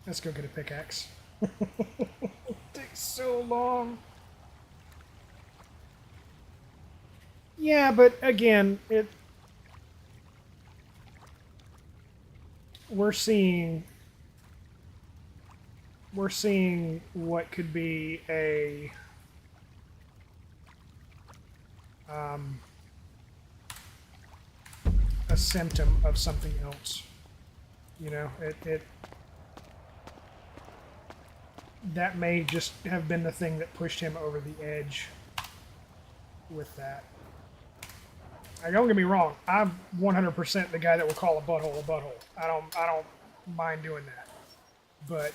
Let's go get a pickaxe. Takes so long. Yeah, but again, we're seeing what could be a symptom of something else. You know, that may just have been the thing that pushed him over the edge with that. Now, don't get me wrong, I'm 100% the guy that will call a butthole a butthole. I don't mind doing that. But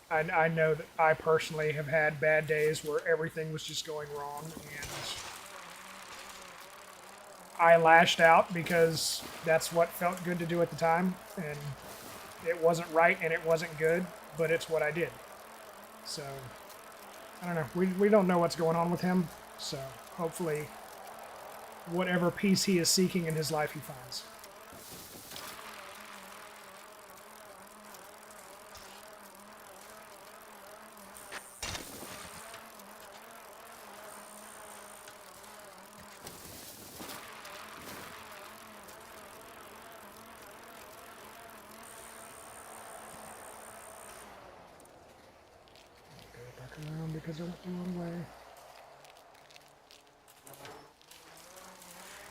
I know that I personally have had bad days where everything was just going wrong, and I lashed out because that's what felt good to do at the time, and it wasn't right and it wasn't good, but it's what I did. So, I don't know. We don't know what's going on with him, so hopefully whatever peace he is seeking in his life he finds. Around because I went the wrong way.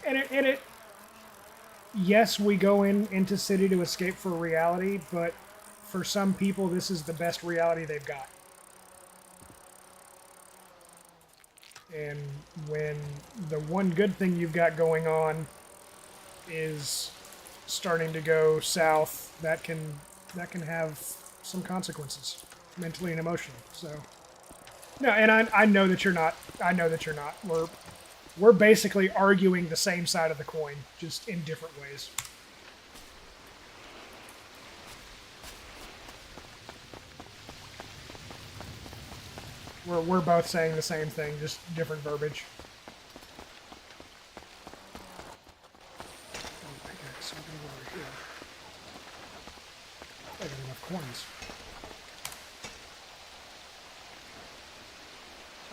And it yes, we go into city to escape for reality, but for some people this is the best reality they've got. And when the one good thing you've got going on is starting to go south, that can have some consequences, mentally and emotionally. So no, and I know that you're not. I know that you're not. We're basically arguing the same side of the coin, just in different ways. We're both saying the same thing, just different verbiage. Oh, pickaxe, I'm gonna go over here. I got enough coins.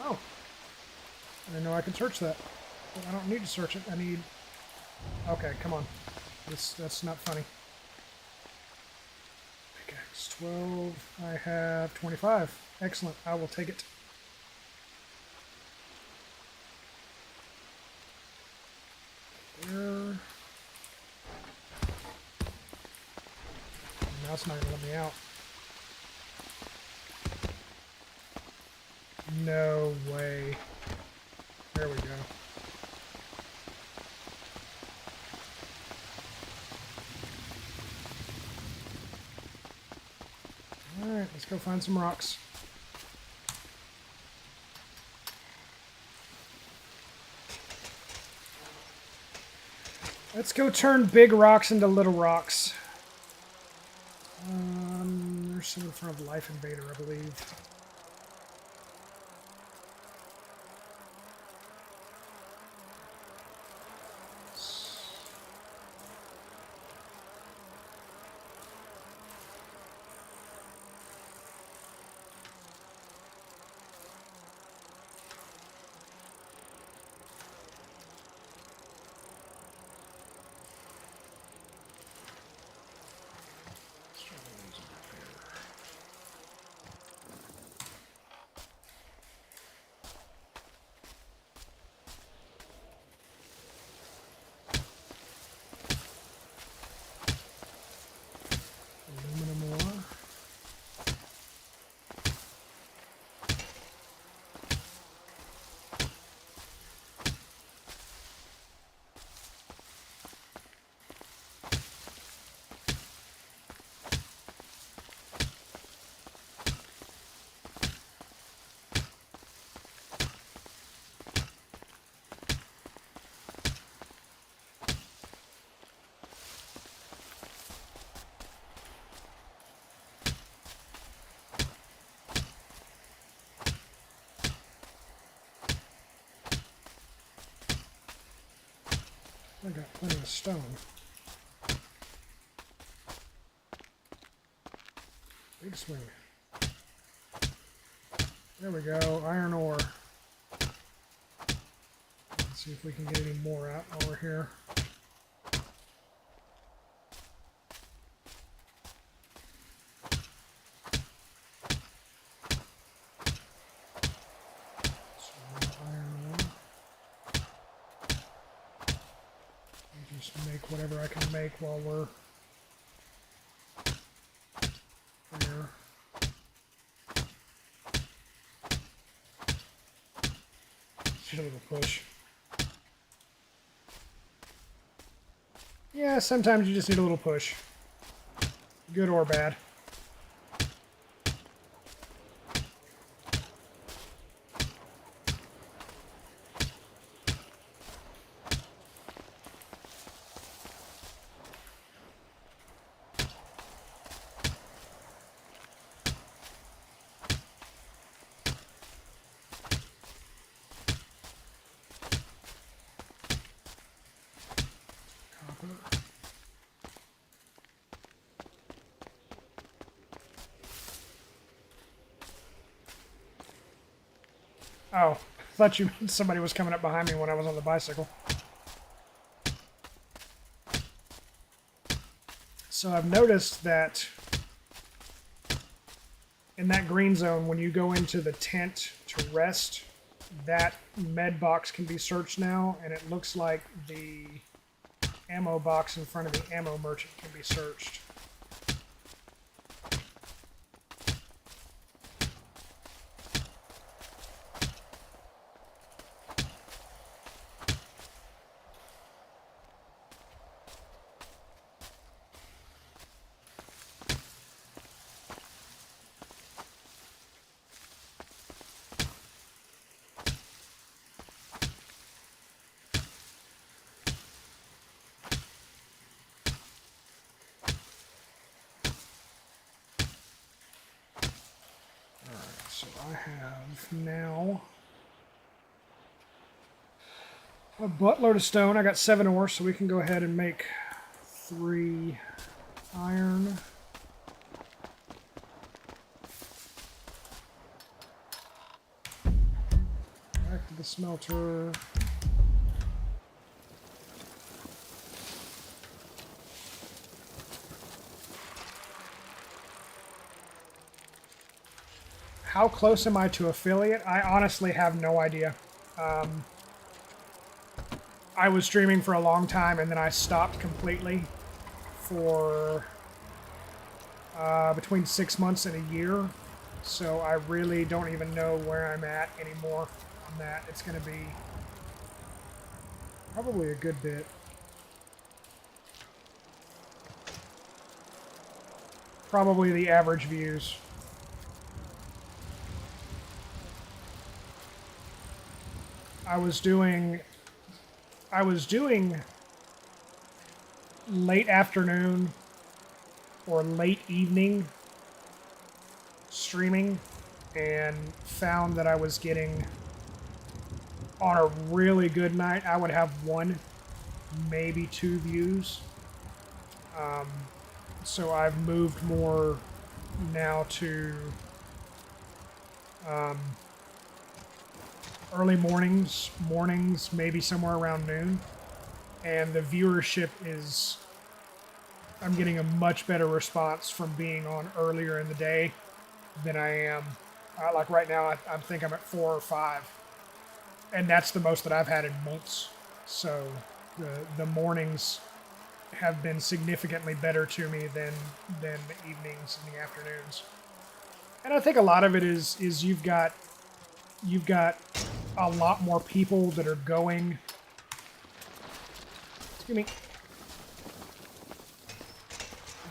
Oh. I didn't know I could search that. But I don't need to search it. I need... Okay, come on. That's not funny. Pickaxe 12. I have 25. Excellent. I will take it. There. Now it's not going to let me out. No way. There we go. Alright, let's go find some rocks. Let's go turn big rocks into little rocks. There's some in front of Life Invader, I believe. I got plenty of stone. Big swing. There we go, iron ore. Let's see if we can get any more out while we're here. Just make whatever I can make while we're here. Just a little push. Yeah, sometimes you just need a little push. Good or bad. Oh, I thought you somebody was coming up behind me when I was on the bicycle. So I've noticed that in that green zone, when you go into the tent to rest, that med box can be searched now, and it looks like the ammo box in front of the ammo merchant can be searched. So I have now a buttload of stone. I got 7 ore, so we can go ahead and make 3 iron. Back to the smelter. How close am I to affiliate? I honestly have no idea. I was streaming for a long time and then I stopped completely for between 6 months and a year. So I really don't even know where I'm at anymore on that. It's going to be probably a good bit. Probably the average views. I was doing late afternoon or late evening streaming and found that I was getting, on a really good night, I would have 1, maybe 2 views. So I've moved more now to early mornings, maybe somewhere around noon. And the viewership is, I'm getting a much better response from being on earlier in the day than I am. Like right now, I think I'm at 4 or 5. And that's the most that I've had in months. So the mornings have been significantly better to me than the evenings and the afternoons. And I think a lot of it is you've got a lot more people that are going. Excuse me.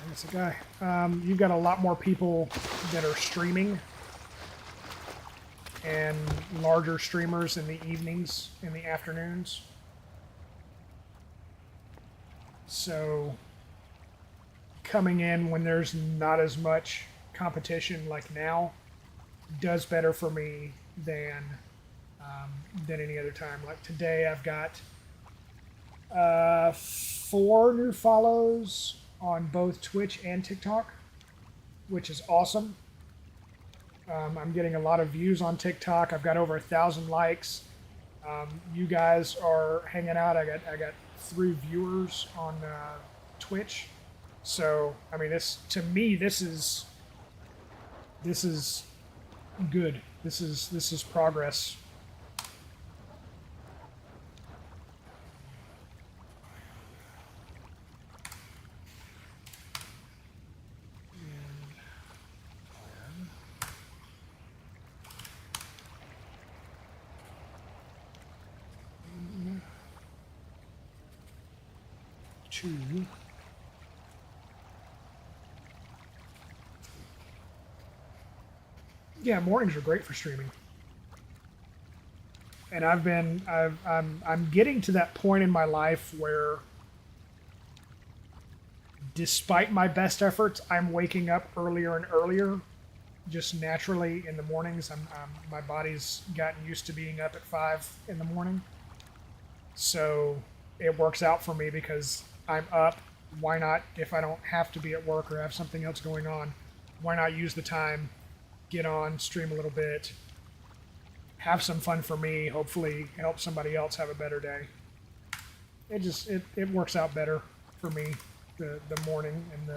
That's a guy. You've got a lot more people that are streaming and larger streamers in the evenings and the afternoons. So coming in when there's not as much competition like now does better for me than any other time. Like today, I've got 4 new follows on both Twitch and TikTok, which is awesome. I'm getting a lot of views on TikTok. I've got over 1,000 likes. You guys are hanging out. I got 3 viewers on Twitch. So I mean, this to me, this is good. This is progress. Two. Yeah, mornings are great for streaming. And I'm getting to that point in my life where, despite my best efforts, I'm waking up earlier and earlier, just naturally in the mornings. My body's gotten used to being up at 5 in the morning, so it works out for me because I'm up. Why not, if I don't have to be at work or have something else going on, why not use the time, get on, stream a little bit, have some fun for me, hopefully help somebody else have a better day. It works out better for me. The morning and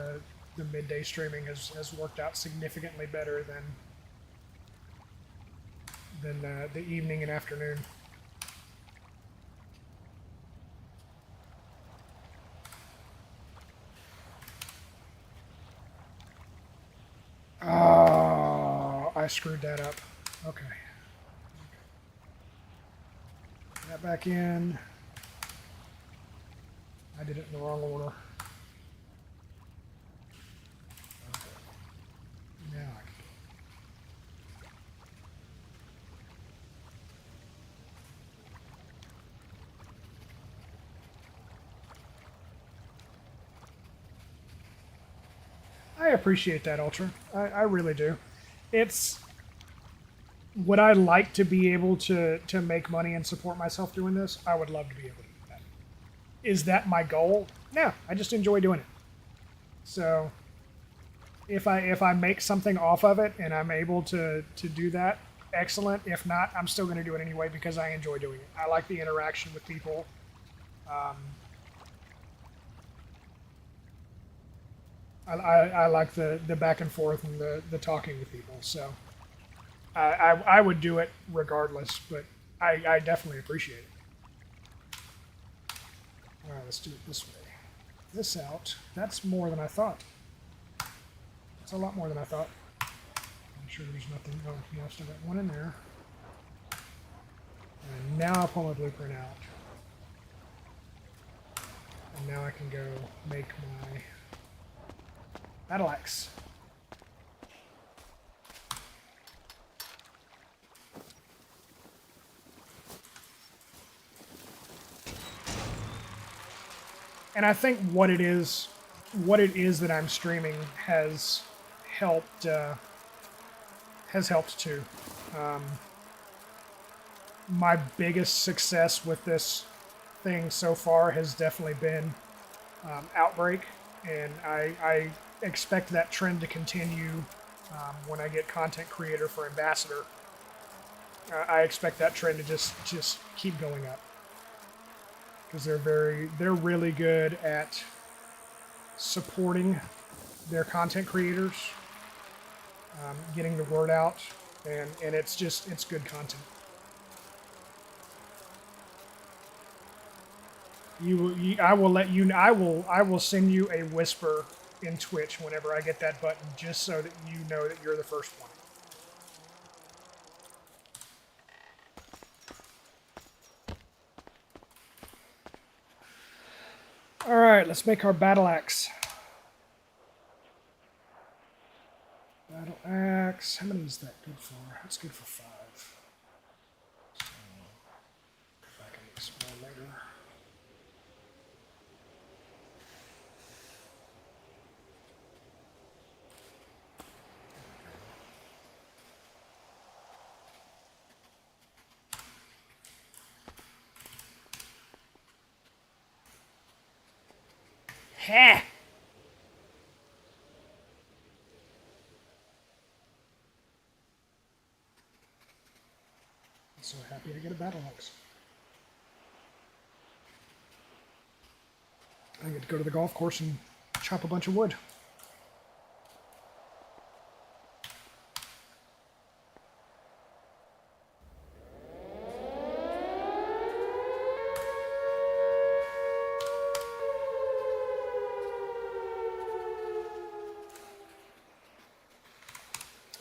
the midday streaming has worked out significantly better than the evening and afternoon. Oh, I screwed that up. Okay. Put that back in. I did it in the wrong order. Okay. Now I can I appreciate that, Ultra. I really do. It's... Would I like to be able to make money and support myself doing this? I would love to be able to do that. Is that my goal? No, I just enjoy doing it. So if I make something off of it and I'm able to do that, excellent. If not, I'm still going to do it anyway because I enjoy doing it. I like the interaction with people. I like the back and forth and the talking with people. So I would do it regardless, but I definitely appreciate it. All right, let's do it this way. This out. That's more than I thought. That's a lot more than I thought. I'm sure there's nothing. Oh, yeah, I've still got one in there. And now I'll pull my blueprint out. And now I can go make my battle axe. And I think what it is that I'm streaming has helped too. My biggest success with this thing so far has definitely been Outbreak, and I expect that trend to continue when I get content creator for Ambassador. I expect that trend to just keep going up. Because they're really good at supporting their content creators, getting the word out, and it's good content. I will send you a whisper in Twitch whenever I get that button, just so that you know that you're the first one. All right, let's make our battle axe. Battle axe. How many is that good for? That's good for 5. So, go back and make some more later. Ha! I'm so happy I get a battle axe. I get to go to the golf course and chop a bunch of wood.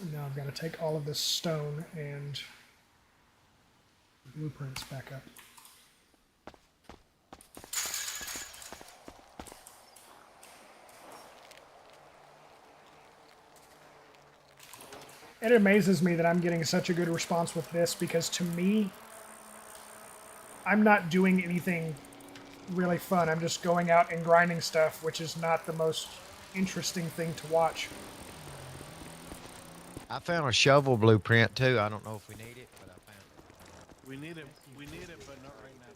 And now I've got to take all of this stone and blueprints back up. It amazes me that I'm getting such a good response with this because to me, I'm not doing anything really fun. I'm just going out and grinding stuff, which is not the most interesting thing to watch. I found a shovel blueprint too. I don't know if we need it, but I found it. We need it. We need it, but not right now.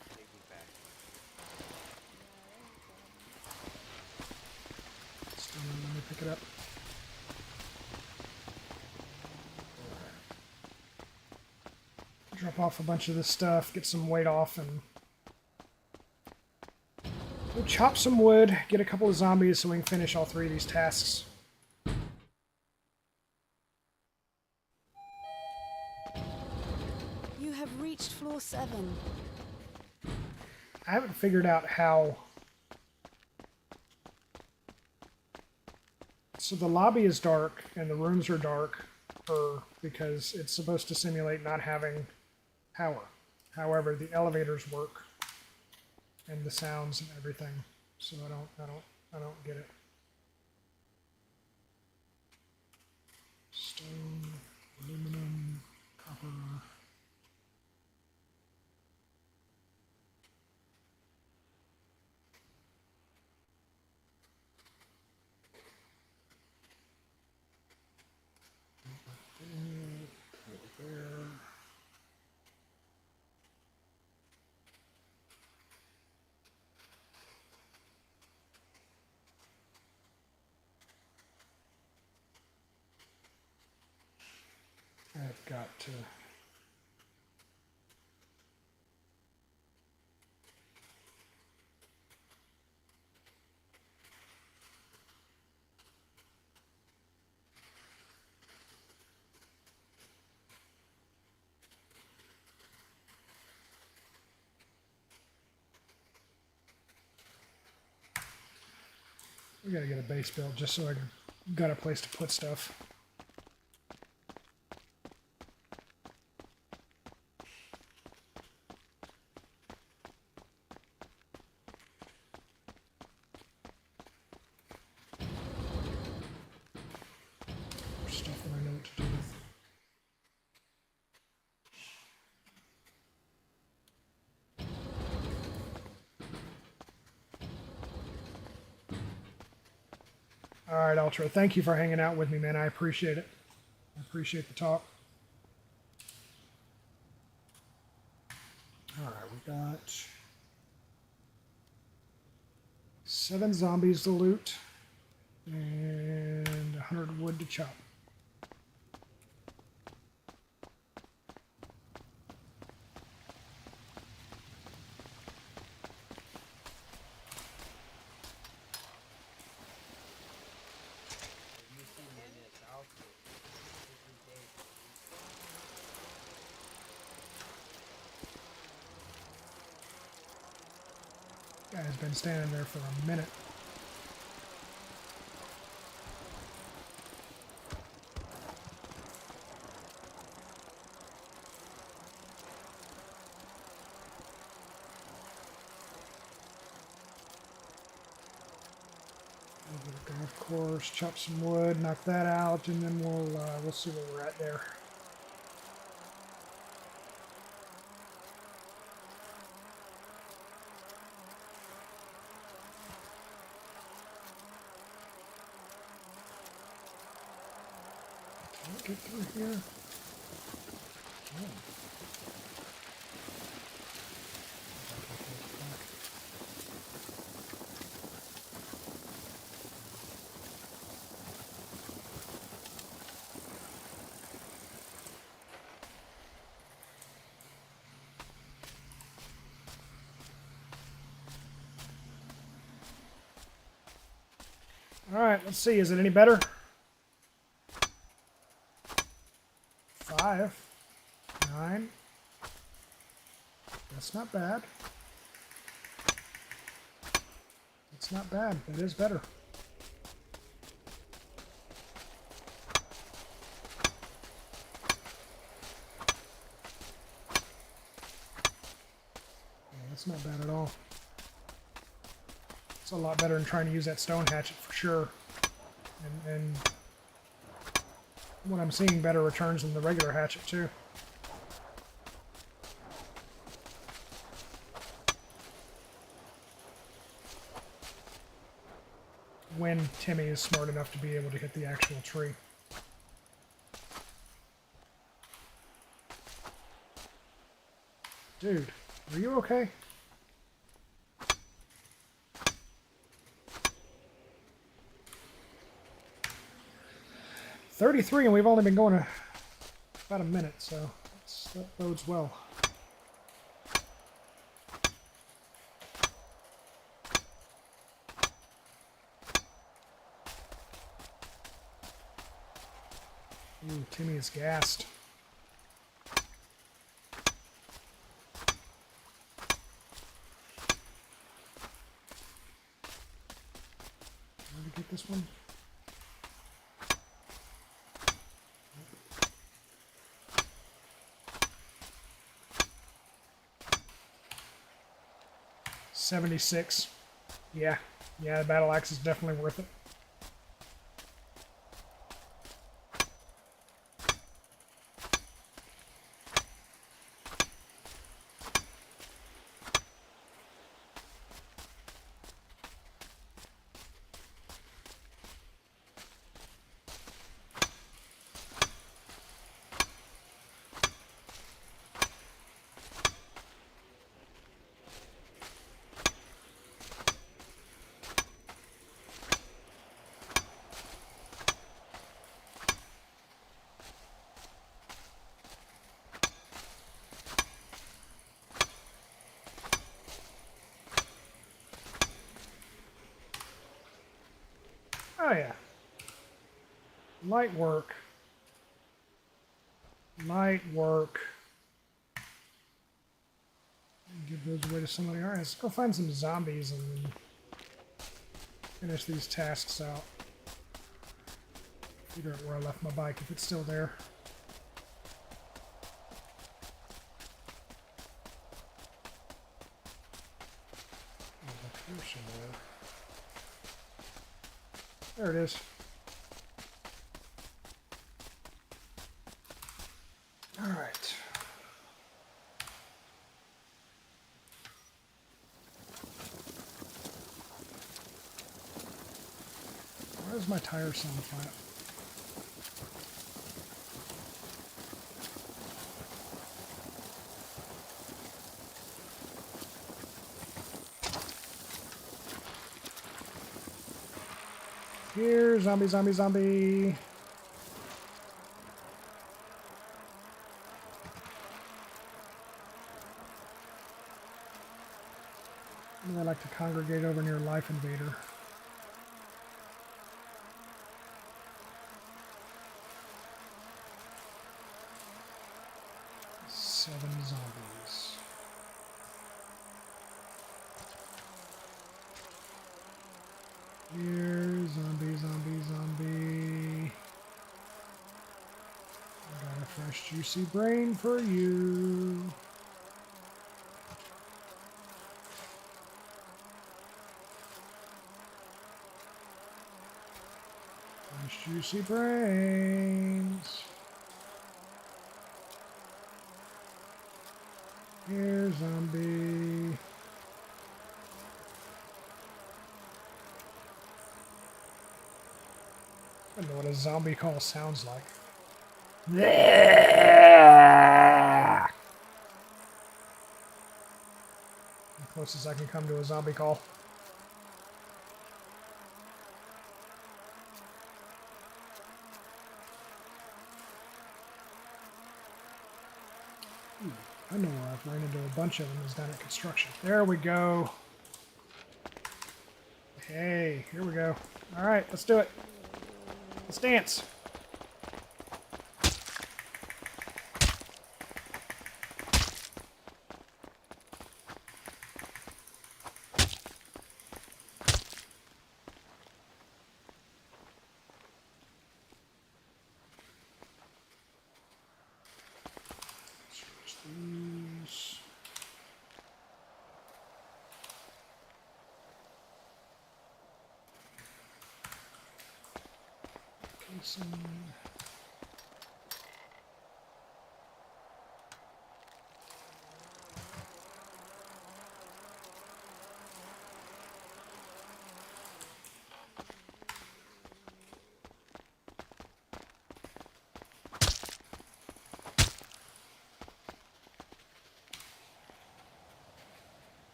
Still, let me pick it up. Drop off a bunch of this stuff, get some weight off, and we'll chop some wood, get a couple of zombies so we can finish all 3 of these tasks. You have reached floor 7. I haven't figured out how... So the lobby is dark and the rooms are dark because it's supposed to simulate not having power. However, the elevators work and the sounds and everything. So I don't get it. Stone, aluminum, copper. I've got to... We gotta get a base build just so I got a place to put stuff. Stuff that I know what to do with. All right, Ultra. Thank you for hanging out with me, man. I appreciate it. I appreciate the talk. All right, we got 7 zombies to loot and 100 wood to chop. Guy's been standing there for a minute. Go to the golf course, chop some wood, knock that out, and then we'll see where we're at there. Can I get through here? Oh. Alright, let's see. Is it any better? 5. 9. That's not bad. It's not bad. It is better. Yeah, that's not bad at all. It's a lot better than trying to use that stone hatchet for sure. And what I'm seeing, better returns than the regular hatchet too. When Timmy is smart enough to be able to hit the actual tree. Dude, are you okay? $33, and we've only been going about a minute, so that bodes well. Ooh, Timmy is gassed. How to get this one? $76. Yeah, the battle axe is definitely worth it. Oh yeah. Light work. Light work. Give those away to somebody. Alright, let's go find some zombies and then finish these tasks out. Figure out where I left my bike, if it's still there. Oh, up here somewhere. There it is. All right. Why does my tire sound flat? Here, zombie, zombie, zombie. I like to congregate over near Life Invader. Seven zombies. Here, zombie, zombie, zombie. I got a fresh juicy brain for you. Fresh juicy brains. Here, zombie. I don't know what a zombie call sounds like. As close as I can come to a zombie call. I know where I've run into a bunch of them is down at construction. There we go. Hey, here we go. All right, let's do it. Let's dance. These. Casing.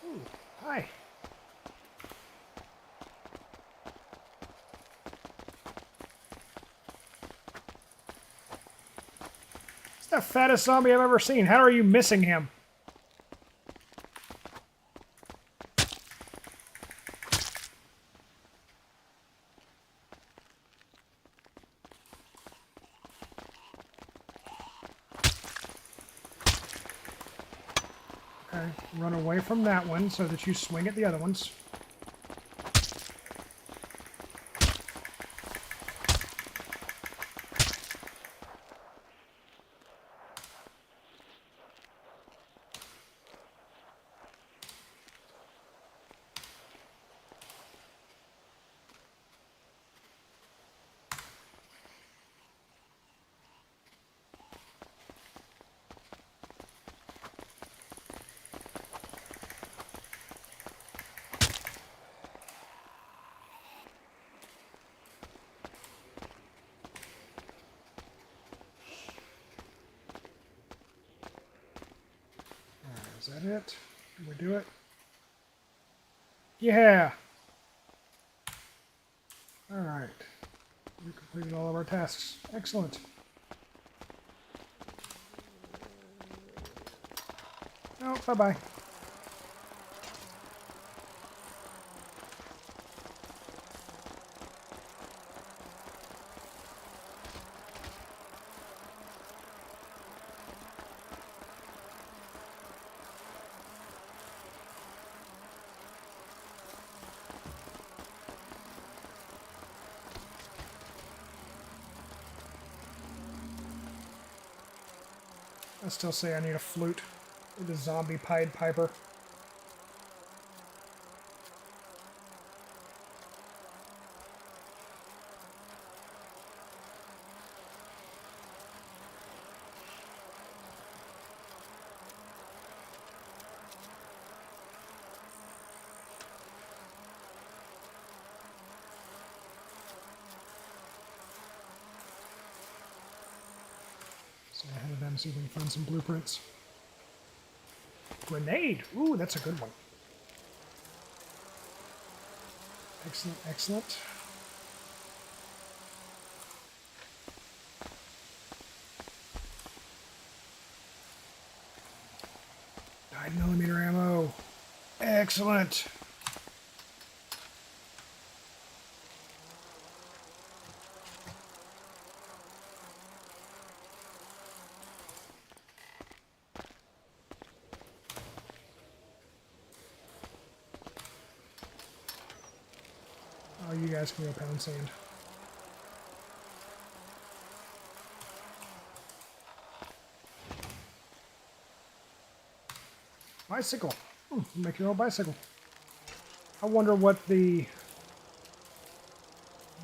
Ooh, hi. It's the fattest zombie I've ever seen. How are you missing him? Okay, run away from that one so that you swing at the other ones. Is that it? Did we do it? Yeah! Alright. We completed all of our tasks. Excellent. Oh, bye-bye. I still say I need a flute with a zombie Pied Piper. So ahead of them, see if we can find some blueprints. Grenade! Ooh, that's a good one. Excellent, excellent. .9mm ammo. Excellent. Oh, you guys can go pound sand. Bicycle. Make your own bicycle. I wonder what the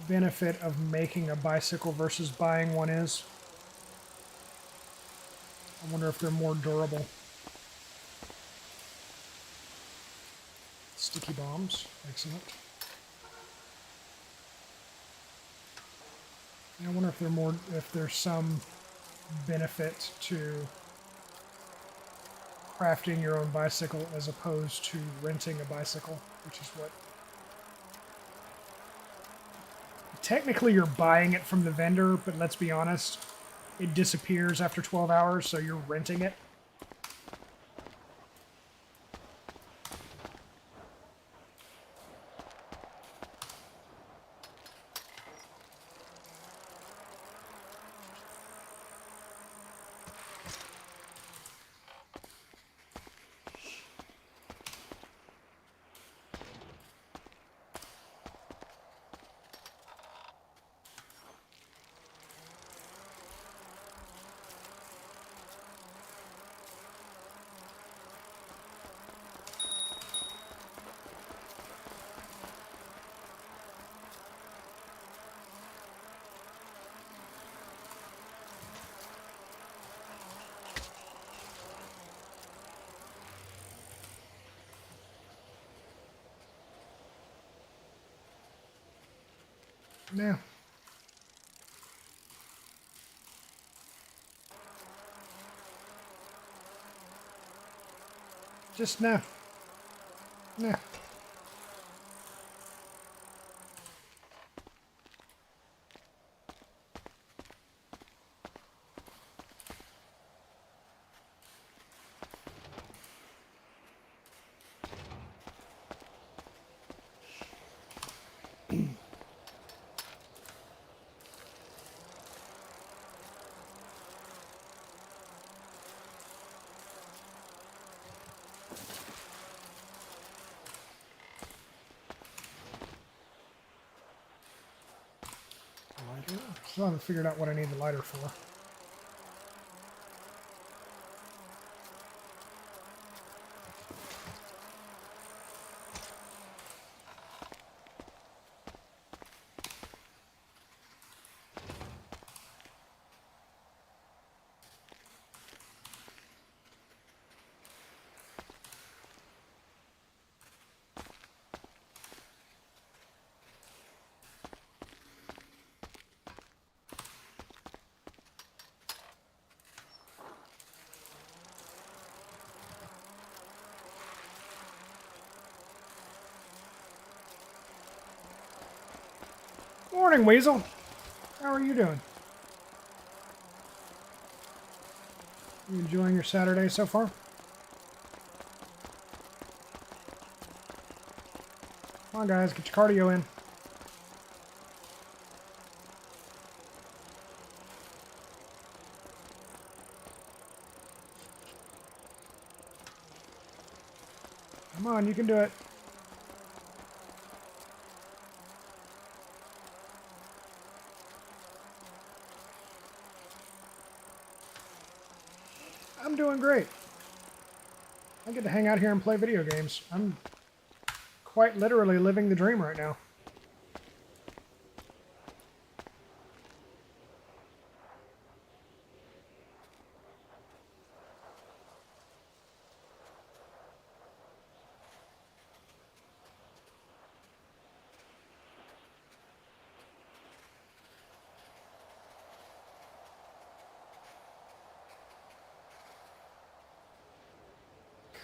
benefit of making a bicycle versus buying one is. I wonder if they're more durable. Sticky bombs. Excellent. I wonder if they're more, if there's some benefit to crafting your own bicycle as opposed to renting a bicycle, which is what. Technically, you're buying it from the vendor, but let's be honest, it disappears after 12 hours, so you're renting it. No. Just no. No. Lighter? Still haven't figured out what I need the lighter for. Morning, Weasel. How are you doing? You enjoying your Saturday so far? Come on, guys, get your cardio in. Come on, you can do it. I'm doing great. I get to hang out here and play video games. I'm quite literally living the dream right now.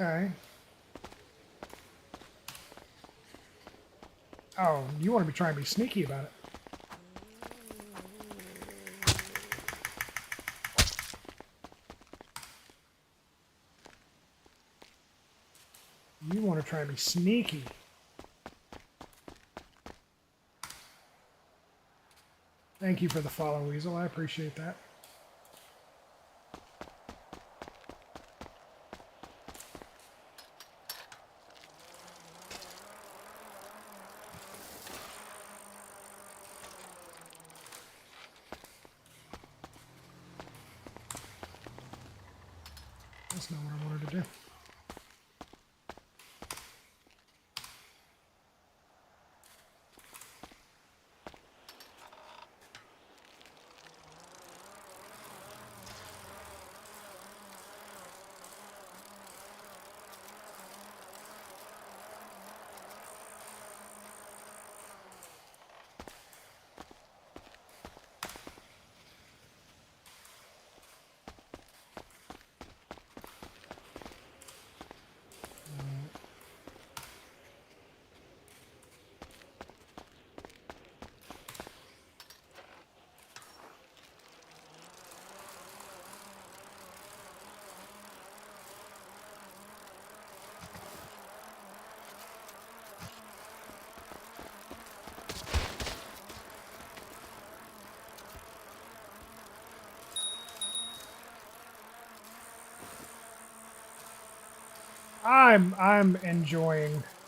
Okay. Oh, you want to be trying to be sneaky about it. You want to try and be sneaky. Thank you for the follow, Weasel. I appreciate that. That's not what I wanted to do.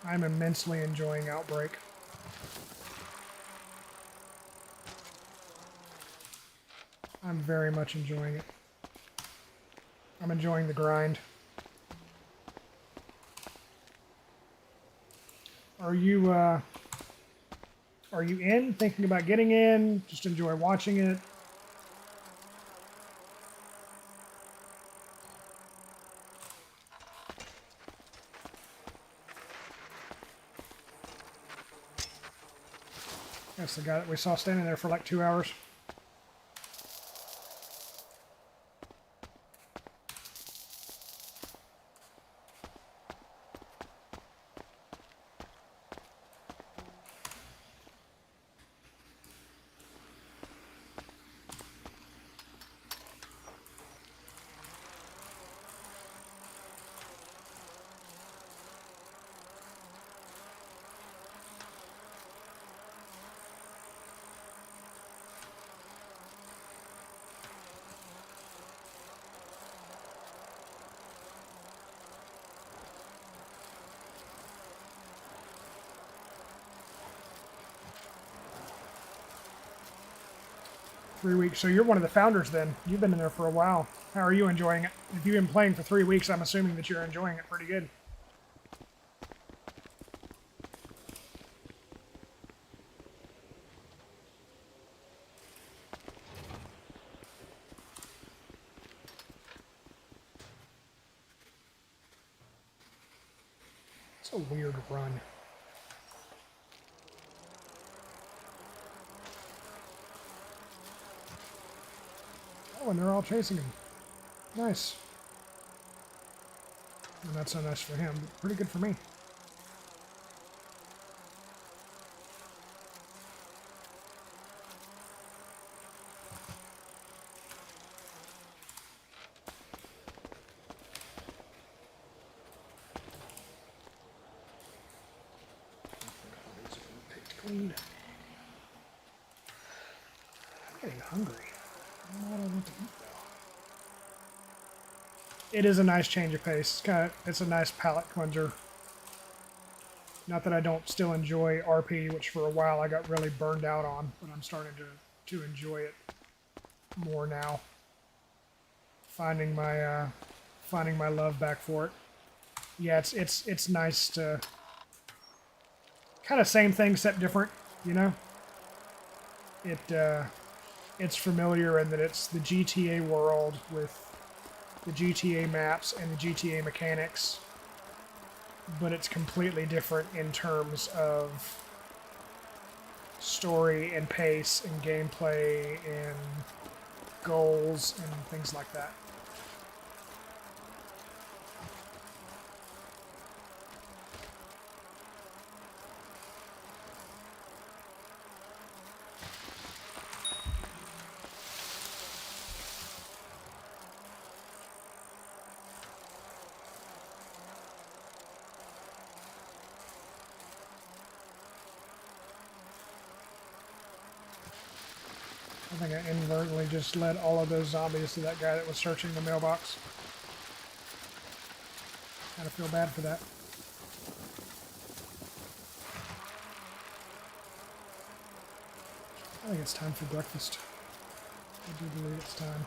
I'm immensely enjoying Outbreak. I'm very much enjoying it. I'm enjoying the grind. Are you in? Thinking about getting in? Just enjoy watching it? That's the guy that we saw standing there for like 2 hours. 3 weeks. So you're one of the founders then. You've been in there for a while. How are you enjoying it? If you've been playing for 3 weeks, I'm assuming that you're enjoying it pretty good. It's a weird run. Oh, and they're all chasing him. Nice. And that's so nice for him. Pretty good for me. Clean. I'm getting hungry. I don't know what I want to eat though. It is a nice change of pace. It's a nice palate cleanser. Not that I don't still enjoy RP, which for a while I got really burned out on, but I'm starting to enjoy it more now. Finding my love back for it. Yeah, it's nice to kind of same thing except different, you know. It's familiar in that it's the GTA world with the GTA maps and the GTA mechanics, but it's completely different in terms of story and pace and gameplay and goals and things like that. I think I inadvertently just led all of those zombies to that guy that was searching the mailbox. Kind of feel bad for that. I think it's time for breakfast. I do believe it's time.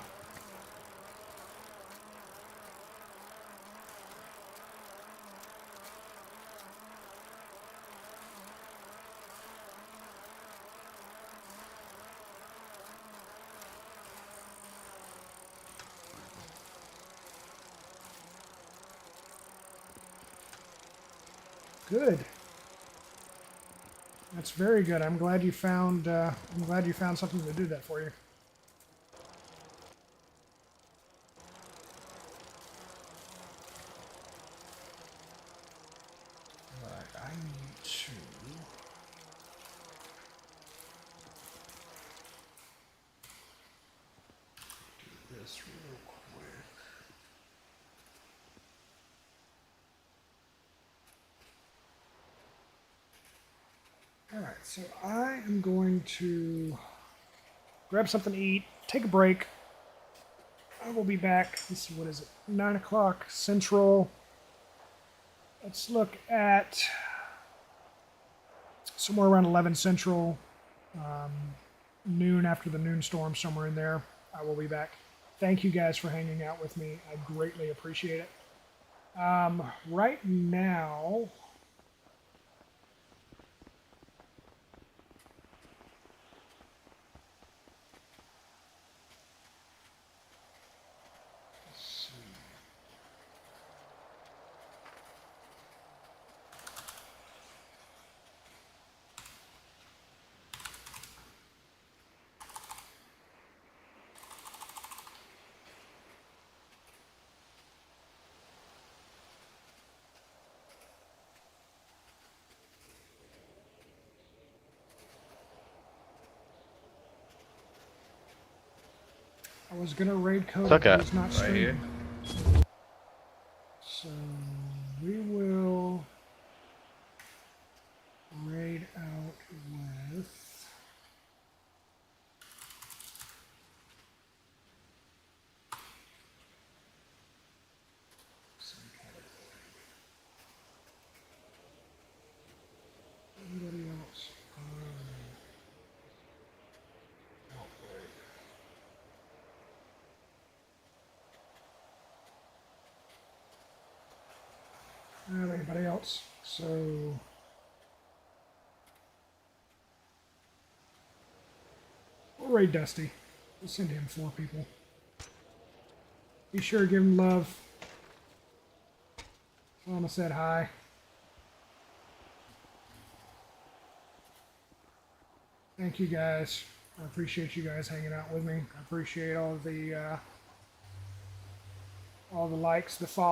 Good. That's very good. I'm glad you found. I'm glad you found something to do that for you. Alright, I need to do this real quick. Alright, so I am going to grab something to eat, take a break. I will be back. Let's see, what is it? 9 o'clock Central. Let's look at somewhere around 11 Central. Noon after the noon storm, somewhere in there. I will be back. Thank you guys for hanging out with me. I greatly appreciate it. Right now, I was gonna raid code, It's okay. but he's not Right streaming. here. So we will raid out with some category. Anybody else? Outbreak. Anybody else? So we'll raid Dusty. We'll send him 4 people. Be sure to give him love. Mama said hi. Thank you guys. I appreciate you guys hanging out with me. I appreciate all the likes, the follow.